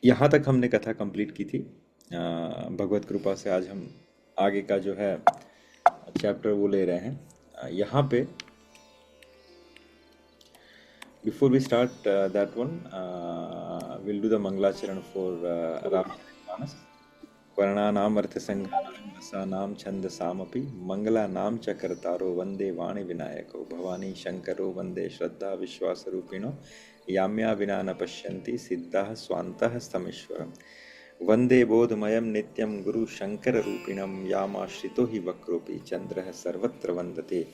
यहाँ तक हमने कथा कंप्लीट की थी। भगवत कृपा से आज हम आगे का जो है चैप्टर वो ले रहे हैं। यहाँ पे before we start that one will do the Mangalacharan for Ramcharitmanas. वर्णानाम अर्थसंग्रहानां रसानां छन्दसामपि मंगलानां च कर्तारो वन्दे वाणि विनायको भवानी शंकरो वन्दे श्रद्धा विश्वासरूपिणो याम्या विना न पश्यन्ति सिद्धाः स्वान्तः स्तमेश्वरम् वन्दे बोधमयं नित्यं गुरु शंकररूपिणं यामाश्रितो हि वक्रोऽपि चन्द्रः सर्वत्र वन्दते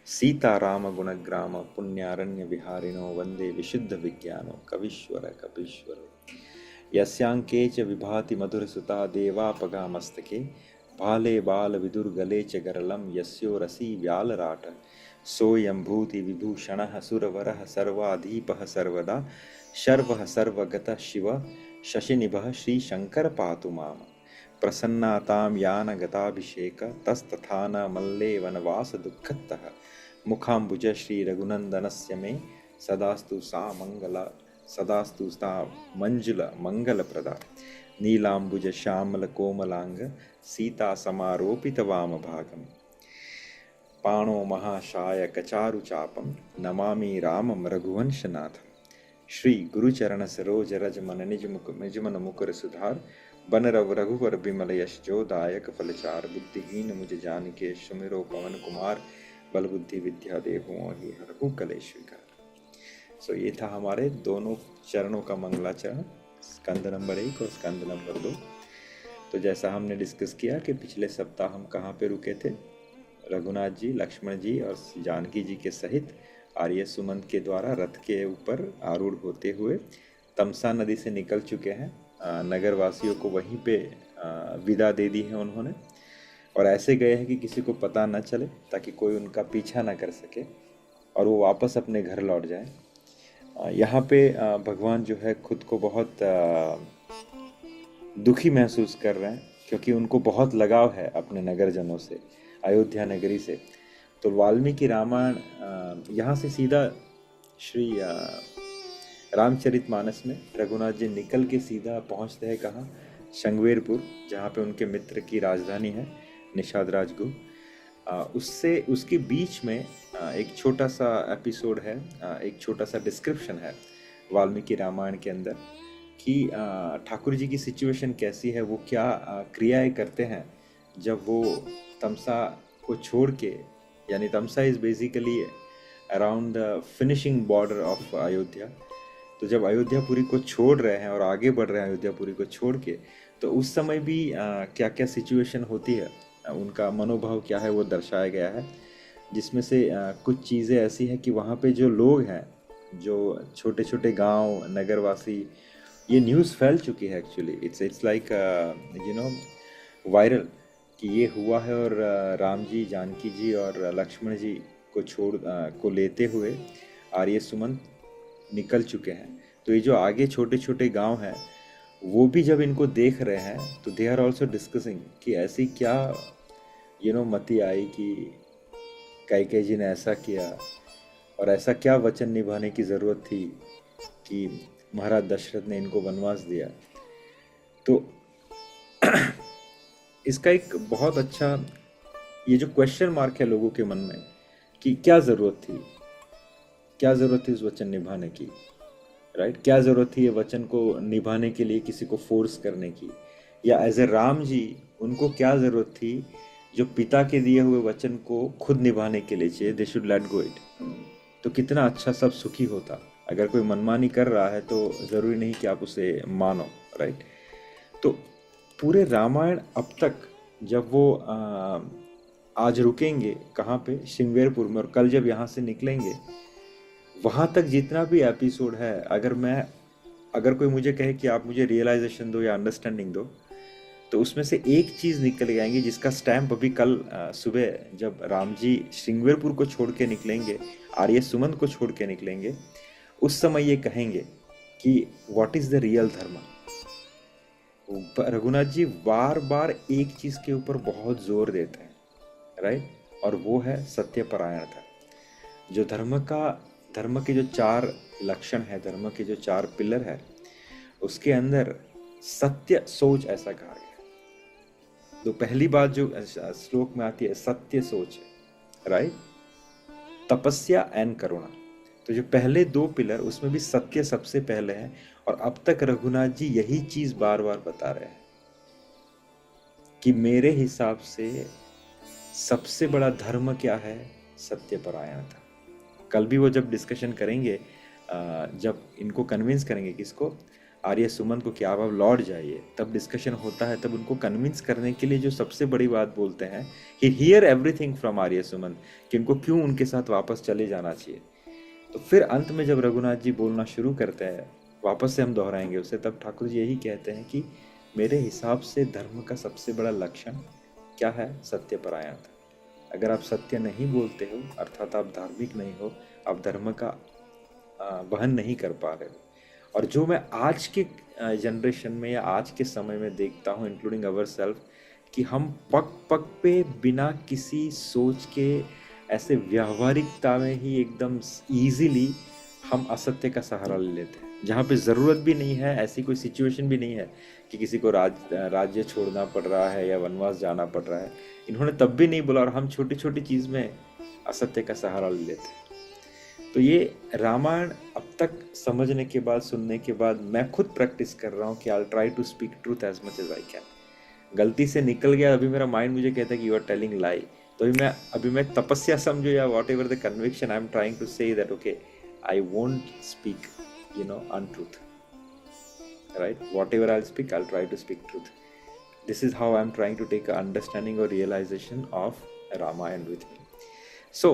सीतारामगुणग्राम पुण्यारण्य विहारिणो वन्दे विशुद्ध विज्ञानो कवीश्वर कपीश्वरो यस्यांके च विभाति मधुरसुता देवापगा मस्तके भाले बाल विदुर्गले च गरलं यस्यो रसी व्यालराट सोऽयं भूति विभूषणः सुरवरः सर्वाधीपः सर्वदा शर्वः सर्वगतः शिव शशिनिभः श्रीशंकर पातु माम प्रसन्नातां यान गताभिषेक तस्तथा न मल्ले वनवास दुःखतः मुखाम्बुज श्री रघुनंदनस्य मे सदास्तु सा मंगला सदास्तु सा मंजुल मंगलप्रदा नीलांबुज श्यामल कोमलांग सीता समारोपित वाम भागम पाणो महाशाय कचारु चापम नमामि रामम रघुवंशनाथम श्री गुरुचरण सरोज रज मन निज मन मुकुर सुधार बन रव रघुवर बिमल यश जो दायक फलचार बुद्धिहीन मुझ जानिके सुमिरो पवन कुमार बल बुद्धि विद्या देहु मोहि हरहु कलेश विकार। सो ये था हमारे दोनों चरणों का मंगलाचरण, स्कंद नंबर 1 और स्कंद नंबर 2। तो जैसा हमने डिस्कस किया कि पिछले सप्ताह हम कहाँ पे रुके थे, रघुनाथ जी, लक्ष्मण जी और जानकी जी के सहित आर्य सुमंत के द्वारा रथ के ऊपर आरूढ़ होते हुए तमसा नदी से निकल चुके हैं। नगर वासियों को वहीं पे विदा दे दी है उन्होंने, और ऐसे गए हैं कि किसी को पता न चले, ताकि कोई उनका पीछा न कर सके और वो वापस अपने घर लौट जाए। यहाँ पे भगवान जो है खुद को बहुत दुखी महसूस कर रहे हैं, क्योंकि उनको बहुत लगाव है अपने नगरजनों से, अयोध्या नगरी से। तो वाल्मीकि रामायण यहाँ से सीधा श्री रामचरितमानस में रघुनाथ जी निकल के सीधा पहुँचते हैं कहाँ, शंगवेरपुर, जहाँ पे उनके मित्र की राजधानी है निषाद राजगुह। उससे उसके बीच में एक छोटा सा एपिसोड है, एक छोटा सा डिस्क्रिप्शन है वाल्मीकि रामायण के अंदर कि ठाकुर जी की सिचुएशन कैसी है, वो क्या क्रियाएं करते हैं जब वो तमसा को छोड़ के, यानी Tamsa is basically around the finishing border of Ayodhya. तो जब अयोध्यापुरी को छोड़ रहे हैं और आगे बढ़ रहे हैं अयोध्यापुरी को छोड़ के, तो उस समय भी क्या क्या सिचुएशन होती है, उनका मनोभाव क्या है, वो दर्शाया गया है। जिसमें से कुछ चीज़ें ऐसी हैं कि वहाँ पे जो लोग हैं, जो छोटे छोटे गांव नगरवासी, ये न्यूज़ फैल चुकी है actually, it's like you know viral कि ये हुआ है। और राम जी, जानकी जी और लक्ष्मण जी को को लेते हुए आर्य सुमंत निकल चुके हैं। तो ये जो आगे छोटे छोटे गांव हैं, वो भी जब इनको देख रहे हैं तो दे आर ऑल्सो डिस्कसिंग कि ऐसी क्या मति आई कि कैकेयी जी ने ऐसा किया, और ऐसा क्या वचन निभाने की ज़रूरत थी कि महाराज दशरथ ने इनको वनवास दिया। तो इसका एक बहुत अच्छा ये जो क्वेश्चन मार्क है लोगों के मन में कि क्या ज़रूरत थी, क्या ज़रूरत थी उस वचन निभाने की, राइट? क्या ज़रूरत थी ये वचन को निभाने के लिए किसी को फोर्स करने की, या एज ए राम जी उनको क्या ज़रूरत थी जो पिता के दिए हुए वचन को खुद निभाने के लिए चाहिए, they should let go it. तो कितना अच्छा सब सुखी होता। अगर कोई मनमानी कर रहा है तो ज़रूरी नहीं कि आप उसे मानो, राइट? तो पूरे रामायण अब तक जब वो आज रुकेंगे कहाँ पे, श्रृंगवेरपुर में, और कल जब यहाँ से निकलेंगे, वहाँ तक जितना भी एपिसोड है, अगर कोई मुझे कहे कि आप मुझे रियलाइजेशन दो या अंडरस्टैंडिंग दो, तो उसमें से एक चीज़ निकल के आएंगी जिसका स्टैम्प अभी कल सुबह जब राम जी श्रृंगवेरपुर को छोड़ के निकलेंगे, आर्य सुमंत को छोड़ के निकलेंगे, उस समय ये कहेंगे कि व्हाट इज़ द रियल धर्म। रघुनाथ जी बार बार एक चीज़ के ऊपर बहुत जोर देते हैं, राइट? और वो है सत्यपरायणता। जो धर्म के जो 4 लक्षण है, धर्म के जो 4 पिलर है, उसके अंदर सत्य सोच ऐसा कहा गया। तो पहली बात जो श्लोक में आती है सत्य सोच है, राइट, तपस्या एंड करुणा। तो जो पहले दो पिलर उसमें भी सत्य सबसे पहले है, और अब तक रघुनाथ जी यही चीज बार बार बता रहे हैं कि मेरे हिसाब से सबसे बड़ा धर्म क्या है, सत्यपरायणता। कल भी वो जब डिस्कशन करेंगे, जब इनको कन्विंस करेंगे किसको, आर्य सुमन को, कि आप लौट जाइए, तब डिस्कशन होता है, तब उनको कन्विंस करने के लिए जो सबसे बड़ी बात बोलते हैं, ही हियर एवरीथिंग फ्रॉम आर्य सुमन, कि उनको क्यों उनके साथ वापस चले जाना चाहिए। तो फिर अंत में जब रघुनाथ जी बोलना शुरू करते हैं, वापस से हम दोहराएंगे उसे, तब ठाकुर जी यही कहते हैं कि मेरे हिसाब से धर्म का सबसे बड़ा लक्षण क्या है, सत्यपरायणता। अगर आप सत्य नहीं बोलते हो, अर्थात आप धार्मिक नहीं हो, आप धर्म का वहन नहीं कर पा रहे हो। और जो मैं आज के जनरेशन में या आज के समय में देखता हूँ, इंक्लूडिंग अवर सेल्फ, कि हम पग पग पे बिना किसी सोच के ऐसे व्यावहारिकता में ही एकदम इजीली हम असत्य का सहारा ले लेते हैं, जहाँ पे ज़रूरत भी नहीं है, ऐसी कोई सिचुएशन भी नहीं है कि किसी को राज्य छोड़ना पड़ रहा है या वनवास जाना पड़ रहा है। इन्होंने तब भी नहीं बोला, और हम छोटी छोटी चीज़ में असत्य का सहारा ले लेते हैं। तो ये रामायण अब तक समझने के बाद, सुनने के बाद, मैं खुद प्रैक्टिस कर रहा हूँ कि I try to speak truth as much as I can. गलती से निकल गया, अभी मेरा माइंड मुझे कहता है कि यू आर टेलिंग लाई, तो अभी मैं तपस्या समझो या whatever the conviction, I am trying to say that okay, I won't speak untruth, right? Whatever I'll speak, I'll try to speak truth. This is how I'm trying to take an understanding or realization of Ramayana with me. So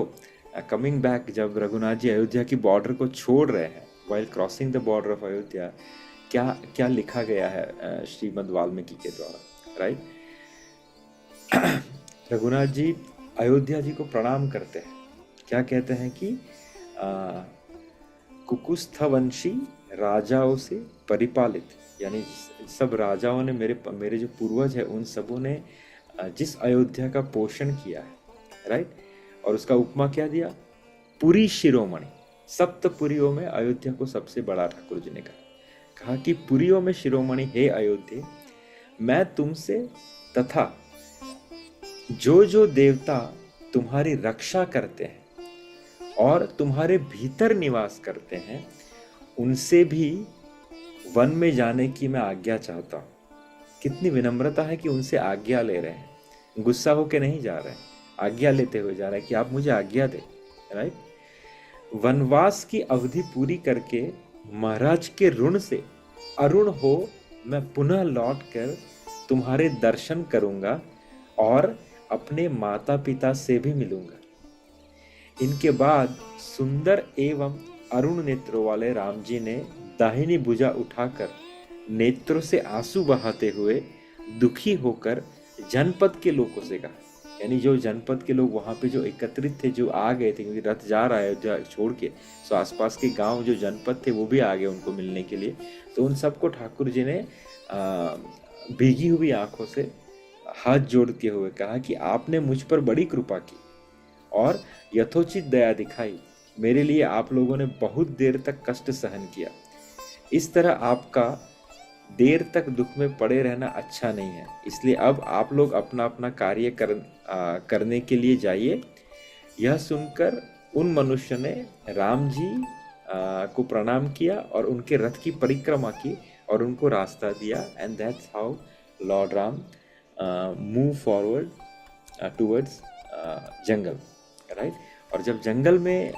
coming back, जब रघुनाथ जी अयोध्या की border को छोड़ रहे हैं, while crossing the border of Ayodhya, क्या क्या लिखा गया है श्रीमद् वाल्मीकि के द्वारा, राइट? रघुनाथ जी अयोध्या जी को प्रणाम करते हैं, क्या कहते हैं कि कुकुस्थवंशी राजाओं से परिपालित, यानी सब राजाओं ने, मेरे जो पूर्वज है उन सबों ने जिस अयोध्या का पोषण किया है, राइट, और उसका उपमा क्या दिया, पुरी शिरोमणि, सप्तपुरियों में अयोध्या को सबसे बड़ा ठाकुर जी ने कहा कि पुरियों में शिरोमणि हे अयोध्या, मैं तुमसे तथा जो जो देवता तुम्हारी रक्षा करते हैं और तुम्हारे भीतर निवास करते हैं, उनसे भी वन में जाने की मैं आज्ञा चाहता हूँ। कितनी विनम्रता है कि उनसे आज्ञा ले रहे हैं, गुस्सा होके नहीं जा रहे हैं, आज्ञा लेते हुए जा रहे हैं कि आप मुझे आज्ञा दे, राइट। वनवास की अवधि पूरी करके महाराज के ऋण से अरुण हो मैं पुनः लौट कर तुम्हारे दर्शन करूंगा और अपने माता पिता से भी मिलूंगा। इनके बाद सुंदर एवं अरुण नेत्रों वाले राम जी ने दाहिनी भुजा उठाकर नेत्रों से आंसू बहाते हुए दुखी होकर जनपद के लोगों से कहा, यानी जो जनपद के लोग वहां पे जो एकत्रित थे, जो आ गए थे, क्योंकि रथ जा रहा है छोड़ के, सो आसपास के गांव जो जनपद थे वो भी आ गए उनको मिलने के लिए। तो उन सबको ठाकुर जी ने भीगी हुई आंखों से हाथ जोड़ते हुए कहा कि आपने मुझ पर बड़ी कृपा की और यथोचित दया दिखाई, मेरे लिए आप लोगों ने बहुत देर तक कष्ट सहन किया। इस तरह आपका देर तक दुख में पड़े रहना अच्छा नहीं है, इसलिए अब आप लोग अपना अपना कार्य करने के लिए जाइए। यह सुनकर उन मनुष्य ने राम जी को प्रणाम किया और उनके रथ की परिक्रमा की और उनको रास्ता दिया, and that's how Lord Ram move forward towards jungle, right. और जब जंगल में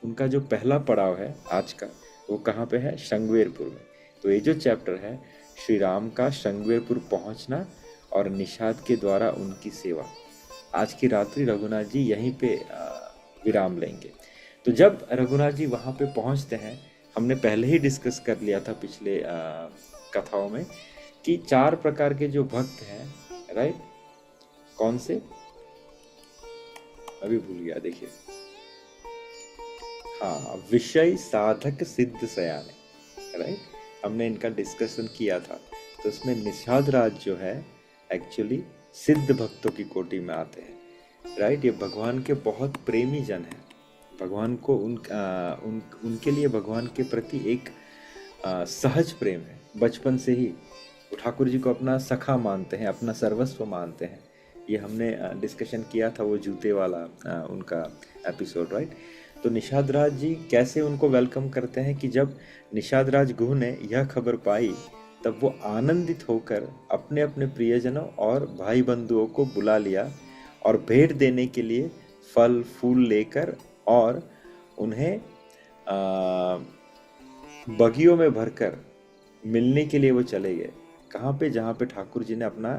उनका जो पहला पड़ाव है आज का, वो कहाँ पे है, श्रृंगवेरपुर में। तो ये जो चैप्टर है श्री राम का श्रृंगवेरपुर पहुंचना और निषाद के द्वारा उनकी सेवा, आज की रात्रि रघुनाथ जी यहीं पे विराम लेंगे। तो जब रघुनाथ जी वहाँ पे पहुँचते हैं, हमने पहले ही डिस्कस कर लिया था पिछले कथाओं में कि 4 प्रकार के जो भक्त हैं, राइट, कौन से, अभी भूल गया, देखिए, हाँ, विषय साधक सिद्ध सयाने, राइट, हमने इनका डिस्कशन किया था। तो उसमें निषाद राज जो है एक्चुअली सिद्ध भक्तों की कोटि में आते हैं, राइट। ये भगवान के बहुत प्रेमी जन हैं, भगवान को उनके लिए भगवान के प्रति एक सहज प्रेम है बचपन से ही, वो ठाकुर जी को अपना सखा मानते हैं, अपना सर्वस्व मानते हैं। ये हमने डिस्कशन किया था वो जूते वाला उनका एपिसोड, राइट। तो निषाद राज जी कैसे उनको वेलकम करते हैं कि जब निषाद राज गुह ने यह खबर पाई तब वो आनंदित होकर अपने अपने प्रियजनों और भाई बंधुओं को बुला लिया और भेंट देने के लिए फल फूल लेकर और उन्हें बगियों में भरकर मिलने के लिए वो चले गए। कहाँ पे? जहाँ पे ठाकुर जी ने अपना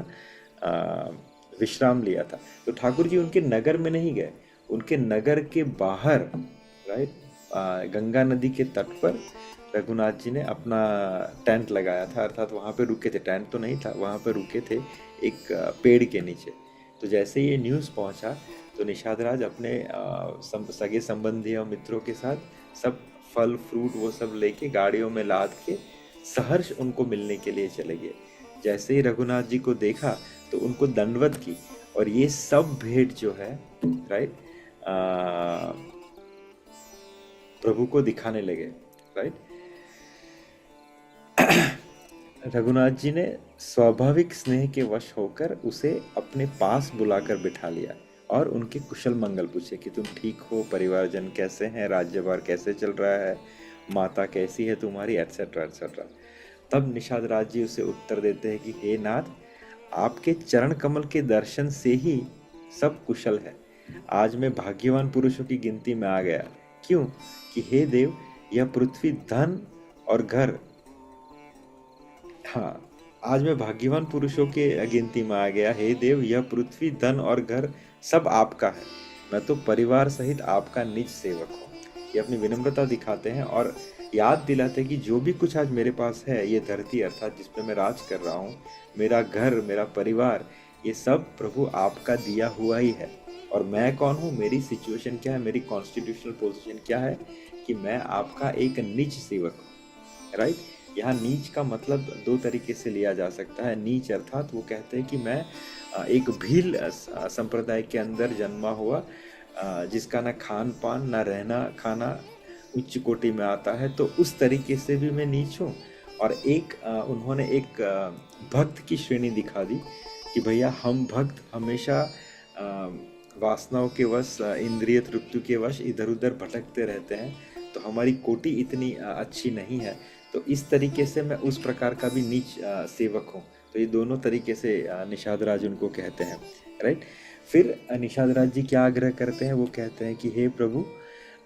विश्राम लिया था। तो ठाकुर जी उनके नगर में नहीं गए, उनके नगर के बाहर, राइट, गंगा नदी के तट पर रघुनाथ जी ने अपना टेंट लगाया था, अर्थात वहाँ पे रुके थे। टेंट तो नहीं था, वहाँ पे रुके थे एक पेड़ के नीचे। तो जैसे ये न्यूज़ पहुँचा तो निषाद राज अपने सगे संबंधी और मित्रों के साथ सब फल फ्रूट वो सब लेके गाड़ियों में लाद के सहर्ष उनको मिलने के लिए चले गए। जैसे ही रघुनाथ जी को देखा तो उनको दंडवत की और ये सब भेंट जो है, राइट, प्रभु को दिखाने लगे, राइट। रघुनाथ जी ने स्वाभाविक स्नेह के वश होकर उसे अपने पास बुलाकर बिठा लिया और उनके कुशल मंगल पूछे कि तुम ठीक हो, परिवारजन कैसे हैं, राज्यभार कैसे चल रहा है, माता कैसी है तुम्हारी, एटसेट्रा एटसेट्रा। तब निषाद राज जी उसे उत्तर देते हैं कि हे नाथ, आपके चरण कमल के दर्शन से ही सब कुशल है। आज मैं भाग्यवान पुरुषों की गिनती में आ गया। क्यों? कि हे देव, यह पृथ्वी धन और घर, हाँ, आज मैं भाग्यवान पुरुषों के गिनती में आ गया। हे देव, यह पृथ्वी धन और घर सब आपका है। मैं तो परिवार सहित आपका निज सेवक हूँ। ये अपनी विनम्रता दिखाते हैं और याद दिलाते हैं कि जो भी कुछ आज मेरे पास है, ये धरती अर्थात जिस पे मैं राज कर रहा हूँ, मेरा घर, मेरा परिवार, ये सब प्रभु आपका दिया हुआ ही है। और मैं कौन हूँ, मेरी सिचुएशन क्या है, मेरी कॉन्स्टिट्यूशनल पोजीशन क्या है कि मैं आपका एक निज सेवक हूँ, राइट। यहाँ नीच का मतलब दो तरीके से लिया जा सकता है। नीच अर्थात वो कहते हैं कि मैं एक भील संप्रदाय के अंदर जन्मा हुआ, जिसका ना खान पान ना रहना खाना उच्च कोटि में आता है, तो उस तरीके से भी मैं नीच हूँ। और एक उन्होंने एक भक्त की श्रेणी दिखा दी कि भैया हम भक्त हमेशा वासनाओं के वश, इंद्रिय तृप्ति के वश इधर उधर भटकते रहते हैं, तो हमारी कोटि इतनी अच्छी नहीं है। तो इस तरीके से मैं उस प्रकार का भी नीच सेवक हूँ। तो ये दोनों तरीके से निषाद राज उनको कहते हैं, राइट। फिर निषाद राज जी क्या आग्रह करते हैं? वो कहते हैं कि हे प्रभु,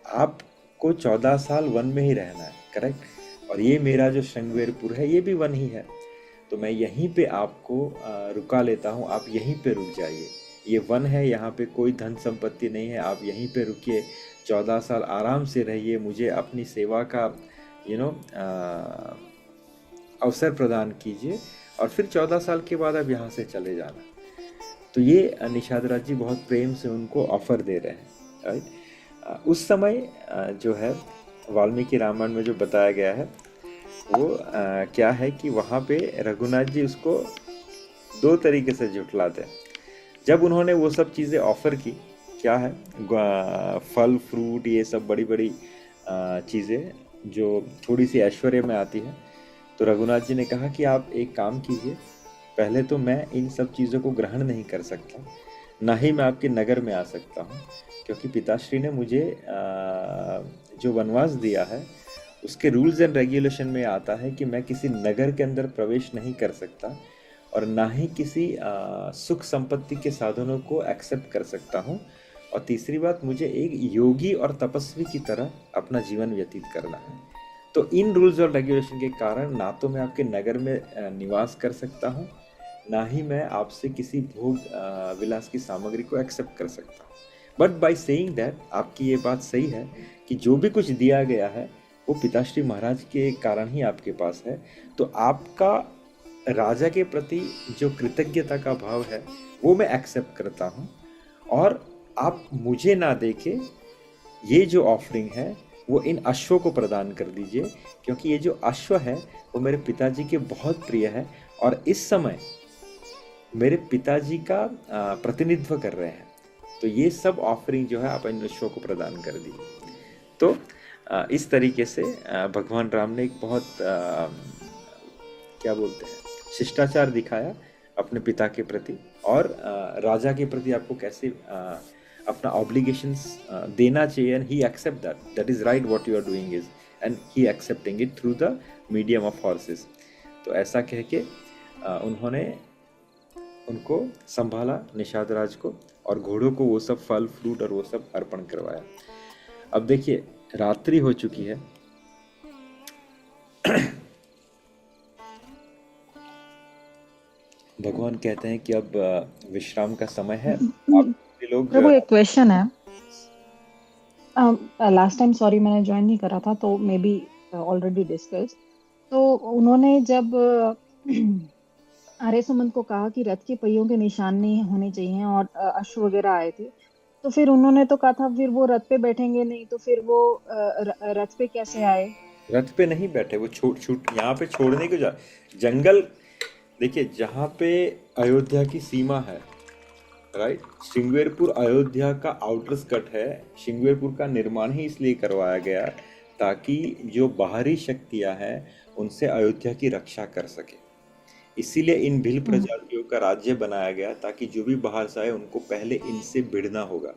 आपको 14 साल वन में ही रहना है, करेक्ट, और ये मेरा जो श्रृंगवेरपुर है ये भी वन ही है, तो मैं यहीं पे आपको रुका लेता हूँ, आप यहीं पे रुक जाइए। ये वन है, यहाँ पे कोई धन संपत्ति नहीं है, आप यहीं पे रुकिए, 14 साल आराम से रहिए, मुझे अपनी सेवा का अवसर प्रदान कीजिए और फिर 14 साल के बाद आप यहाँ से चले जाना। तो ये निषाद राज जी बहुत प्रेम से उनको ऑफर दे रहे हैं, राइट। उस समय जो है वाल्मीकि रामायण में जो बताया गया है वो क्या है कि वहाँ पे रघुनाथ जी उसको दो तरीके से झुठलाते हैं। जब उन्होंने वो सब चीज़ें ऑफर की, क्या है, फल फ्रूट, ये सब बड़ी बड़ी चीज़ें जो थोड़ी सी ऐश्वर्य में आती है, तो रघुनाथ जी ने कहा कि आप एक काम कीजिए, पहले तो मैं इन सब चीज़ों को ग्रहण नहीं कर सकता, ना ही मैं आपके नगर में आ सकता हूँ, क्योंकि पिताश्री ने मुझे जो वनवास दिया है उसके रूल्स एंड रेगुलेशन में आता है कि मैं किसी नगर के अंदर प्रवेश नहीं कर सकता और ना ही किसी सुख संपत्ति के साधनों को एक्सेप्ट कर सकता हूँ। और तीसरी बात, मुझे एक योगी और तपस्वी की तरह अपना जीवन व्यतीत करना है। तो इन रूल्स और रेगुलेशन के कारण ना तो मैं आपके नगर में निवास कर सकता हूँ, ना ही मैं आपसे किसी भोग विलास की सामग्री को एक्सेप्ट कर सकता हूँ। बट बाय सेइंग दैट, आपकी ये बात सही है कि जो भी कुछ दिया गया है वो पिताश्री महाराज के कारण ही आपके पास है, तो आपका राजा के प्रति जो कृतज्ञता का भाव है वो मैं एक्सेप्ट करता हूँ। और आप मुझे ना देके ये जो ऑफरिंग है वो इन अश्वों को प्रदान कर दीजिए, क्योंकि ये जो अश्व है वो मेरे पिताजी के बहुत प्रिय है और इस समय मेरे पिताजी का प्रतिनिधित्व कर रहे हैं, तो ये सब ऑफरिंग जो है आप इन अश्वों को प्रदान कर दीजिए। तो इस तरीके से भगवान राम ने एक बहुत क्या बोलते हैं, शिष्टाचार दिखाया अपने पिता के प्रति, और राजा के प्रति आपको कैसे अपना ऑब्लिगेशंस देना चाहिए, and he accept that is right what you are doing is, and he accepting it through the medium of horses. तो ऐसा कह के उन्होंने उनको संभाला, निषाद राज को, और घोड़ों को वो सब फल फ्रूट और वो सब अर्पण करवाया। अब देखिए रात्रि हो चुकी है, भगवान कहते हैं कि अब विश्राम का समय है। आप लोग प्रभु एक क्वेश्चन है, लास्ट टाइम सॉरी मैंने ज्वाइन नहीं करा था, तो मे बी ऑलरेडी डिस्कस। तो उन्होंने जब आर्य सुमंत को कहा कि रथ के पहियों के निशान नहीं होने चाहिए और अश्व वगैरह आए थे, तो फिर उन्होंने तो कहा था फिर वो रथ पे बैठेंगे नहीं, तो फिर वो रथ पे कैसे आए? रथ पे नहीं बैठे, वो छूट यहाँ पे छोड़ने को जा जंगल। देखिए जहाँ पे अयोध्या की सीमा है, राइट, श्रृंगेरपुर अयोध्या का आउटर स्कर्ट है। श्रृंगेरपुर का निर्माण ही इसलिए करवाया गया ताकि जो बाहरी शक्तियां हैं उनसे अयोध्या की रक्षा कर सके। इसीलिए इन भील प्रजातियों का राज्य बनाया गया ताकि जो भी बाहर से आए उनको पहले इनसे भिड़ना होगा।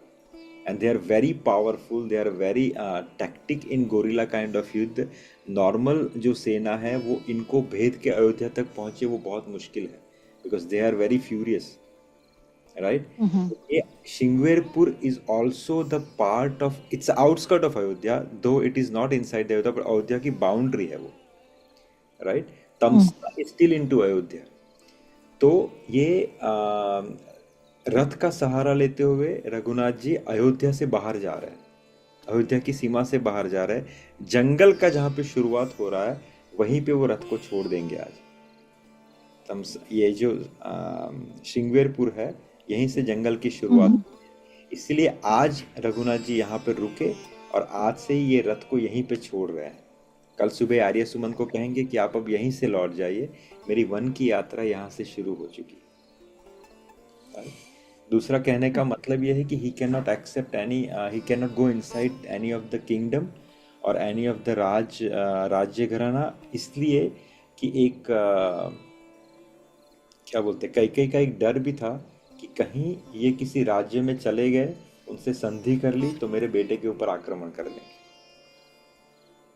And they are very powerful, they are very tactic in guerrilla kind of युद्ध। नॉर्मल जो सेना है वो इनको भेद के अयोध्या तक पहुंचे वो बहुत मुश्किल है, because they are very furious, right. ये Shringverpur is also the part of, its outskirt of Ayodhya, though it is not inside Ayodhya, but Ayodhya की बाउंड्री है वो, right. Tamsa is still into Ayodhya. तो ये रथ का सहारा लेते हुए रघुनाथ जी अयोध्या से बाहर जा रहे हैं, अयोध्या की सीमा से बाहर जा रहे हैं। जंगल का जहां पे शुरुआत हो रहा है वहीं पे वो रथ को छोड़ देंगे आज। ये जो श्रृंगेरपुर है यहीं से जंगल की शुरुआत, इसलिए आज रघुनाथ जी यहाँ पर रुके और आज से ही ये रथ को यहीं पे छोड़ रहे हैं। कल सुबह आर्य सुमंत को कहेंगे कि आप अब यहीं से लौट जाइए, मेरी वन की यात्रा यहाँ से शुरू हो चुकी। दूसरा कहने का मतलब यह है कि he can not accept any, he can not go inside any of the kingdom और एनी ऑफ द राज्य घराना, इसलिए कि एक क्या बोलते कैकेयी का एक डर भी था कि कहीं ये किसी राज्य में चले गए, उनसे संधि कर ली तो मेरे बेटे के ऊपर आक्रमण कर देंगे,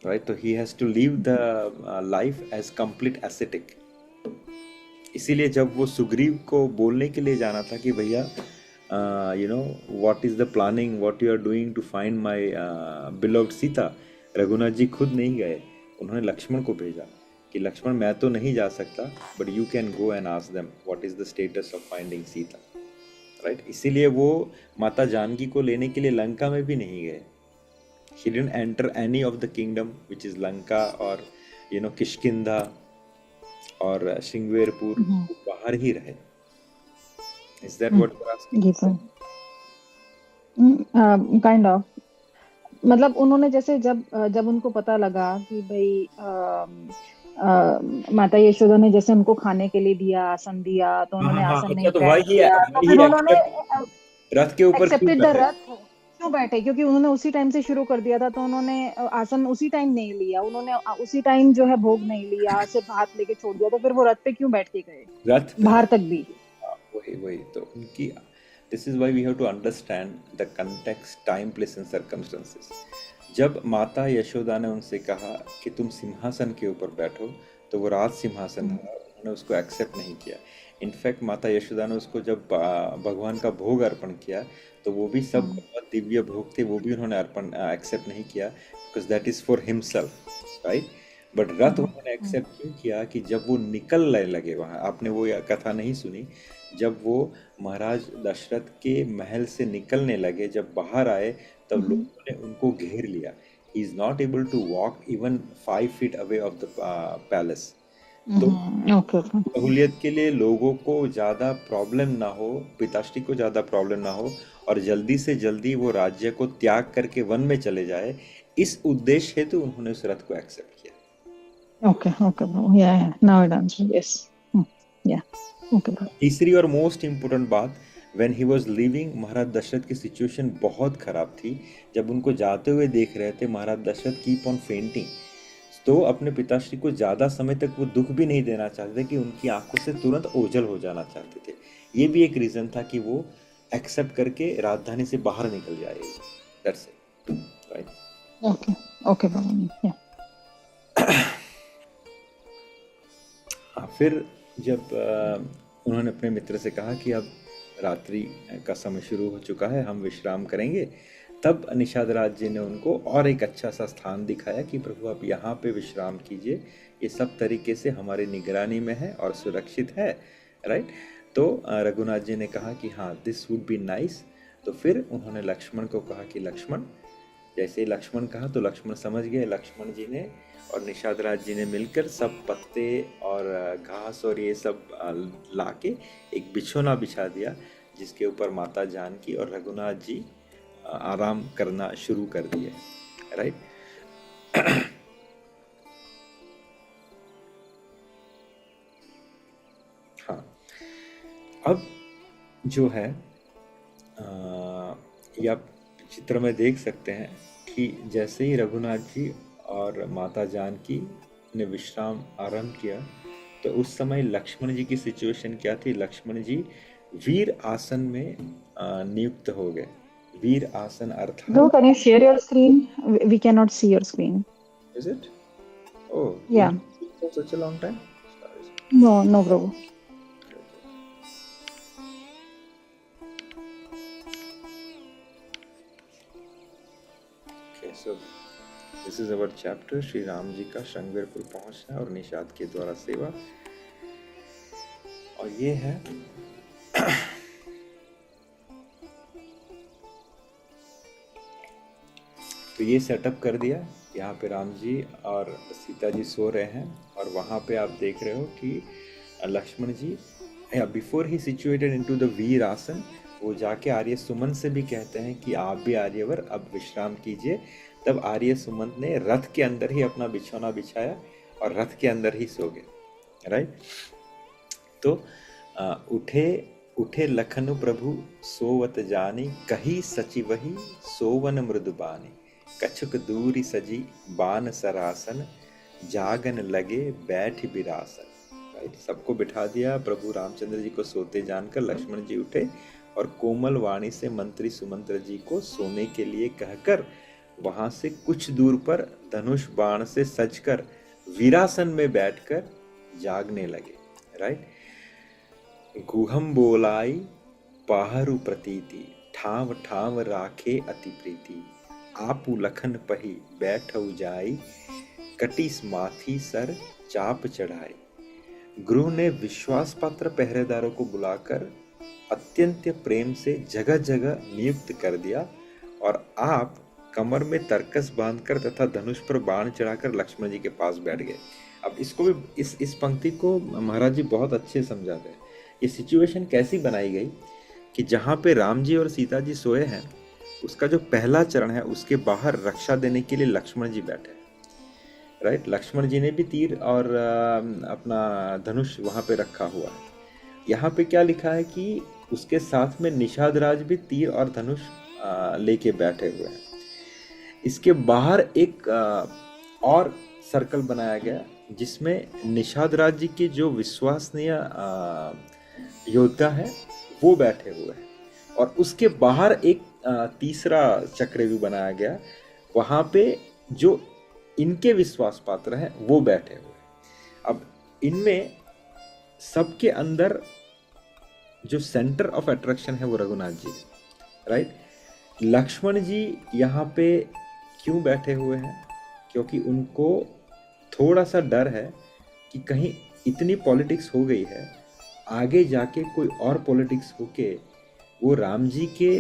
राइट। तो he has to leave the life as complete ascetic. इसीलिए जब वो सुग्रीव को बोलने के लिए जाना था कि भैया you know what is the planning, what you are doing to find my beloved Sita, Raghunath ji खुद नहीं गए, उन्होंने लक्ष्मण को भेजा कि लक्ष्मण मैं तो नहीं जा सकता, but you can go and ask them what is the status of finding Sita, right. इसीलिए वो माता जानकी को लेने के लिए लंका में भी नहीं गए। He didn't enter any of the kingdom which is Lanka or Kishkindha और श्रृंगेरपुर, बाहर ही रहे। Is that what you're asking? जी सर, काइंड ऑफ, मतलब उन्होंने जैसे जब उनको पता लगा कि भाई माता यशोदा ने जैसे उनको खाने के लिए दिया, आसन दिया, तो उन्होंने आसन नहीं तो ग्रहण किया, तो फिर उन्होंने रथ के ऊपर क्यों एक्सेप्टेड द बैठे? रथ क्यों बैठे? क्योंकि उन्होंने उसी टाइम से शुरू कर दिया था, तो उन्होंने आसन उसी टाइम नहीं लिया, उन्होंने उसी टाइम जो है भोग नहीं लिया, सिर्फ हाथ लेके छोड़ दिया, तो फिर वो रथ पे क्यों बैठ के गए रथ बाहर तक भी? वही तो उनकी, this is why we have to understand the context, time, place and circumstances. जब माता यशोदा ने उनसे कहा कि तुम सिंहासन के ऊपर बैठो, तो वो राज सिंहासन था, उन्होंने उसको एक्सेप्ट नहीं किया। इनफैक्ट माता यशोदा ने उसको जब भगवान का भोग अर्पण किया तो वो भी सब बहुत दिव्य भोग थे, वो भी उन्होंने अर्पण एक्सेप्ट नहीं किया, because that is for himself, right. But रथ उन्होंने एक्सेप्ट क्यों किया कि जब वो निकलने लगे वहाँ, आपने वो कथा नहीं सुनी, जब वो महाराज दशरथ के महल से निकलने लगे, जब बाहर आए तब लोगों ने उनको घेर लिया। He is not able to walk even 5 feet away of the palace. तो सहूलियत के लिए लोगों को ज़्यादा प्रॉब्लम ना हो, पिताश्री को ज़्यादा प्रॉब्लम ना हो, और जल्दी से जल्दी वो राज्य को त्याग करके वन में चले जाए, इस उद्देश्य हेतु उन्होंने उस रथ को एक्सेप्ट किया। तीसरी और मोस्ट इम्पोर्टेंट बात, व्हेन ही वाज लिविंग, महाराज दशरथ की सिचुएशन बहुत खराब थी। जब उनको जाते हुए देख रहे थे, महाराज दशरथ कीप ऑन फेंटिंग, तो अपने पिताश्री को ज़्यादा समय तक वो दुख भी नहीं देना चाहते कि उनकी आंखों से तुरंत ओझल हो जाना चाहते थे। ये भी एक रीज़न था कि वो एक्सेप्ट करके राजधानी से बाहर निकल जाएगी। That's it, right. Okay okay बाबा या हाँ, फिर जब उन्होंने अपने मित्र से कहा कि अब रात्रि का समय शुरू हो चुका है, हम विश्राम करेंगे, तब निषाद राज जी ने उनको और एक अच्छा सा स्थान दिखाया कि प्रभु आप यहाँ पे विश्राम कीजिए, ये सब तरीके से हमारी निगरानी में है और सुरक्षित है, राइट। तो रघुनाथ जी ने कहा कि हाँ दिस वुड बी नाइस। तो फिर उन्होंने लक्ष्मण को कहा कि लक्ष्मण, जैसे ही लक्ष्मण कहा तो लक्ष्मण समझ गए। लक्ष्मण जी ने और निषाद राज जी ने मिलकर सब पत्ते और घास और ये सब लाके एक बिछोना बिछा दिया, जिसके ऊपर माता जानकी और रघुनाथ जी आराम करना शुरू कर दिए, राइट। हाँ, अब जो है ये आप चित्र में देख सकते हैं कि जैसे ही रघुनाथ जी और माता जानकी ने विश्राम आरंभ किया, तो उस समय लक्ष्मण जी की सिचुएशन क्या थी। लक्ष्मण जी वीर आसन में नियुक्त हो गए। वीर आसन Bro, अर्थात can you share your screen? We cannot see your screen. Is it oh Yeah. For such a long time. No, no, bro. Okay, so this is our chapter Shri Ram ji का श्रृंगेरपुर पहुंचना और निषाद के द्वारा सेवा। और ये है तो ये सेटअप कर दिया। यहाँ पे राम जी और सीता जी सो रहे हैं और वहाँ पे आप देख रहे हो कि लक्ष्मण जी बिफोर ही सिचुएटेड इनटू द वीर आसन, वो जाके आर्य सुमंत से भी कहते हैं कि आप भी आर्यवर अब विश्राम कीजिए। तब आर्य सुमंत ने रथ के अंदर ही अपना बिछौना बिछाया और रथ के अंदर ही सो गए, राइट। तो उठे उठे लखनु प्रभु सोवत जानी, कही सचिवही सोवन मृदुबानी, कछुक दूरी सजी बान सरासन, जागन लगे बैठ बिरासन, राइट। सबको बिठा दिया। प्रभु रामचंद्र जी को सोते जानकर लक्ष्मण जी उठे और कोमल वाणी से मंत्री सुमंत्र जी को सोने के लिए कहकर वहां से कुछ दूर पर धनुष बाण से सजकर वीरासन में बैठकर जागने लगे, राइट। गुहम बोलाई पाहरु प्रतीति, ठाव ठाव राखे अति प्रीति, आपू लखन पही बैठऊ जाई, कटिस माथी सर चाप चढ़ाई। गुरु ने विश्वास पात्र पहरेदारों को बुलाकर अत्यंत प्रेम से जगह जगह नियुक्त कर दिया और आप कमर में तरकस बांधकर तथा धनुष पर बाण चढ़ाकर लक्ष्मण जी के पास बैठ गए। अब इसको भी इस पंक्ति को महाराज जी बहुत अच्छे समझाते हैं। ये सिचुएशन कैसी बनाई गई कि जहाँ पे राम जी और सीता जी सोए हैं, उसका जो पहला चरण है उसके बाहर रक्षा देने के लिए लक्ष्मण जी बैठे, राइट। लक्ष्मण जी ने भी तीर और अपना धनुष वहाँ पे रखा हुआ है। यहाँ पे क्या लिखा है कि उसके साथ में निषाद राज भी तीर और धनुष लेके बैठे हुए हैं। इसके बाहर एक और सर्कल बनाया गया जिसमें निषाद राज जी के जो विश्वसनीय योद्धा है वो बैठे हुए हैं और उसके बाहर एक तीसरा चक्र भी बनाया गया, वहाँ पे जो इनके विश्वास पात्र हैं वो बैठे हुए हैं। अब इनमें सबके अंदर जो सेंटर ऑफ अट्रैक्शन है वो रघुनाथ जी, राइट। लक्ष्मण जी यहाँ पे क्यों बैठे हुए हैं? क्योंकि उनको थोड़ा सा डर है कि कहीं इतनी पॉलिटिक्स हो गई है, आगे जाके कोई और पॉलिटिक्स होके वो राम जी के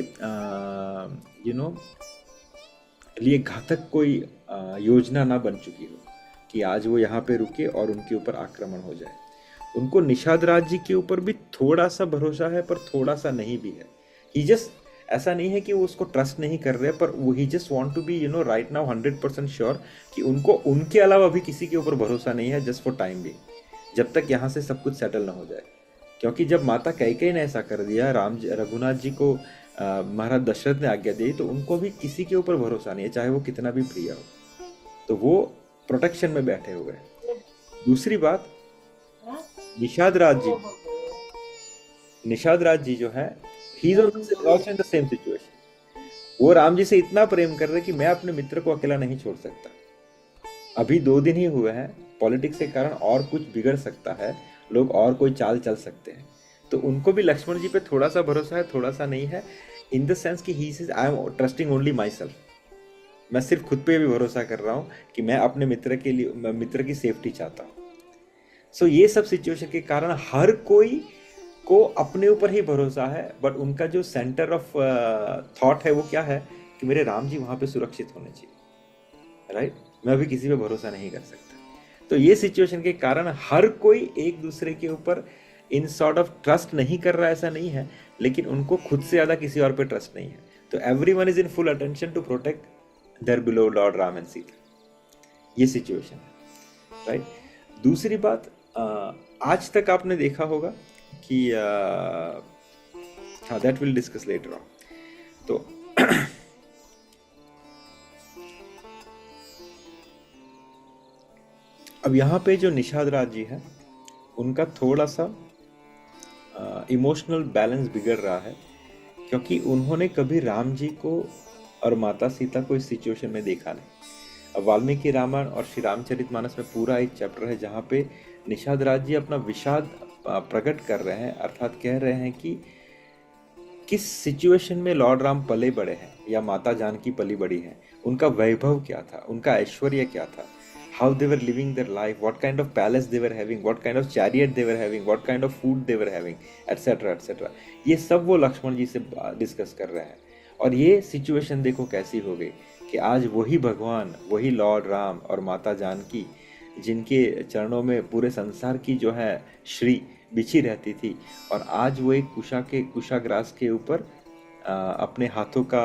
लिए घातक कोई योजना ना बन चुकी हो कि आज वो यहाँ पे रुके और उनके ऊपर आक्रमण हो जाए। उनको निषाद राज जी के ऊपर भी थोड़ा सा भरोसा है पर थोड़ा सा नहीं भी है। ही जस्ट, ऐसा नहीं है कि वो उसको ट्रस्ट नहीं कर रहे, पर वो ही just want to be right now 100% sure कि उनको उनके अलावा अभी किसी के ऊपर भरोसा नहीं है, जस्ट फॉर टाइम भी, जब तक यहाँ से सब कुछ सेटल ना हो जाए। क्योंकि जब माता कैकेयी ने ऐसा कर दिया, रघुनाथ जी को महाराज दशरथ ने आज्ञा दी, तो उनको भी किसी के ऊपर भरोसा नहीं है, चाहे वो कितना भी प्रिय हो। तो वो प्रोटेक्शन में बैठे हुए हैं। दूसरी बात, निषाद राज जी, निषाद राज जी जो है, he is also in the same situation. वो राम जी से इतना प्रेम कर रहे कि मैं अपने मित्र को अकेला नहीं छोड़ सकता। अभी 2 दिन ही हुए हैं, पॉलिटिक्स के कारण और कुछ बिगड़ सकता है, लोग और कोई चाल चल सकते हैं, तो उनको भी लक्ष्मण जी पे थोड़ा सा भरोसा है, थोड़ा सा नहीं है, इन द सेंस कि he says I am trusting only my self. मैं सिर्फ खुद पे भी भरोसा कर रहा हूँ कि मैं अपने मित्र के लिए, मित्र की सेफ्टी चाहता हूँ। सो ये सब सिचुएशन के कारण हर कोई को अपने ऊपर ही भरोसा है, बट उनका जो सेंटर ऑफ थॉट है वो क्या है कि मेरे राम जी वहां पे सुरक्षित होने चाहिए, राइट? मैं अभी किसी पे भरोसा नहीं कर सकता। तो ये सिचुएशन के कारण हर कोई एक दूसरे के ऊपर इन सॉर्ट ऑफ ट्रस्ट नहीं कर रहा, ऐसा नहीं है, लेकिन उनको खुद से ज्यादा किसी और पे ट्रस्ट नहीं है। तो everyone is in full attention to protect their beloved lord Ram and Sita. ये सिचुएशन है, राइट? दूसरी बात, आज तक आपने देखा होगा कि हाँ, that will discuss later on. तो अब यहाँ पे जो निषाद राज जी है, उनका थोड़ा सा इमोशनल बैलेंस बिगड़ रहा है, क्योंकि उन्होंने कभी राम जी को और माता सीता को इस सिचुएशन में देखा नहीं। अब वाल्मीकि रामायण और श्री रामचरितमानस में पूरा एक चैप्टर है जहाँ पे निषाद राज जी अपना विषाद प्रकट कर रहे हैं, अर्थात कह रहे हैं कि किस सिचुएशन में लॉर्ड राम पले बड़े हैं या माता जानकी पली बड़ी हैं, उनका वैभव क्या था, उनका ऐश्वर्य क्या था, how they were living their life, what kind of palace they were having, what kind of chariot they were having, what kind of food they were having, etc etc। ये सब वो लक्ष्मण जी से डिस्कस कर रहे हैं। और ये सिचुएशन देखो कैसी हो गई कि आज वही भगवान, वही लॉर्ड राम और माता जानकी, जिनके चरणों में पूरे संसार की जो है श्री बिछी रहती थी, और आज वो एक कुशाग्रास के ऊपर अपने हाथों का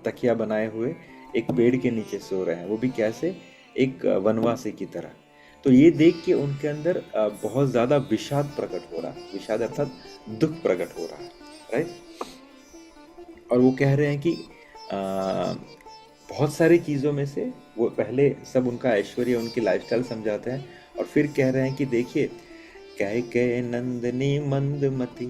तकिया बनाए हुए एक पेड़ के नीचे सो रहे हैं, वो भी कैसे, एक वनवासी की तरह। तो ये देख के उनके अंदर बहुत ज्यादा विषाद प्रकट हो रहा है, विषाद अर्थात दुख प्रकट हो रहा है, राइट? और वो कह रहे हैं कि बहुत सारी चीज़ों में से वो पहले सब उनका ऐश्वर्य, उनकी लाइफस्टाइल समझाते हैं, और फिर कह रहे हैं कि देखिए, कैकेय नंदनी मंदमती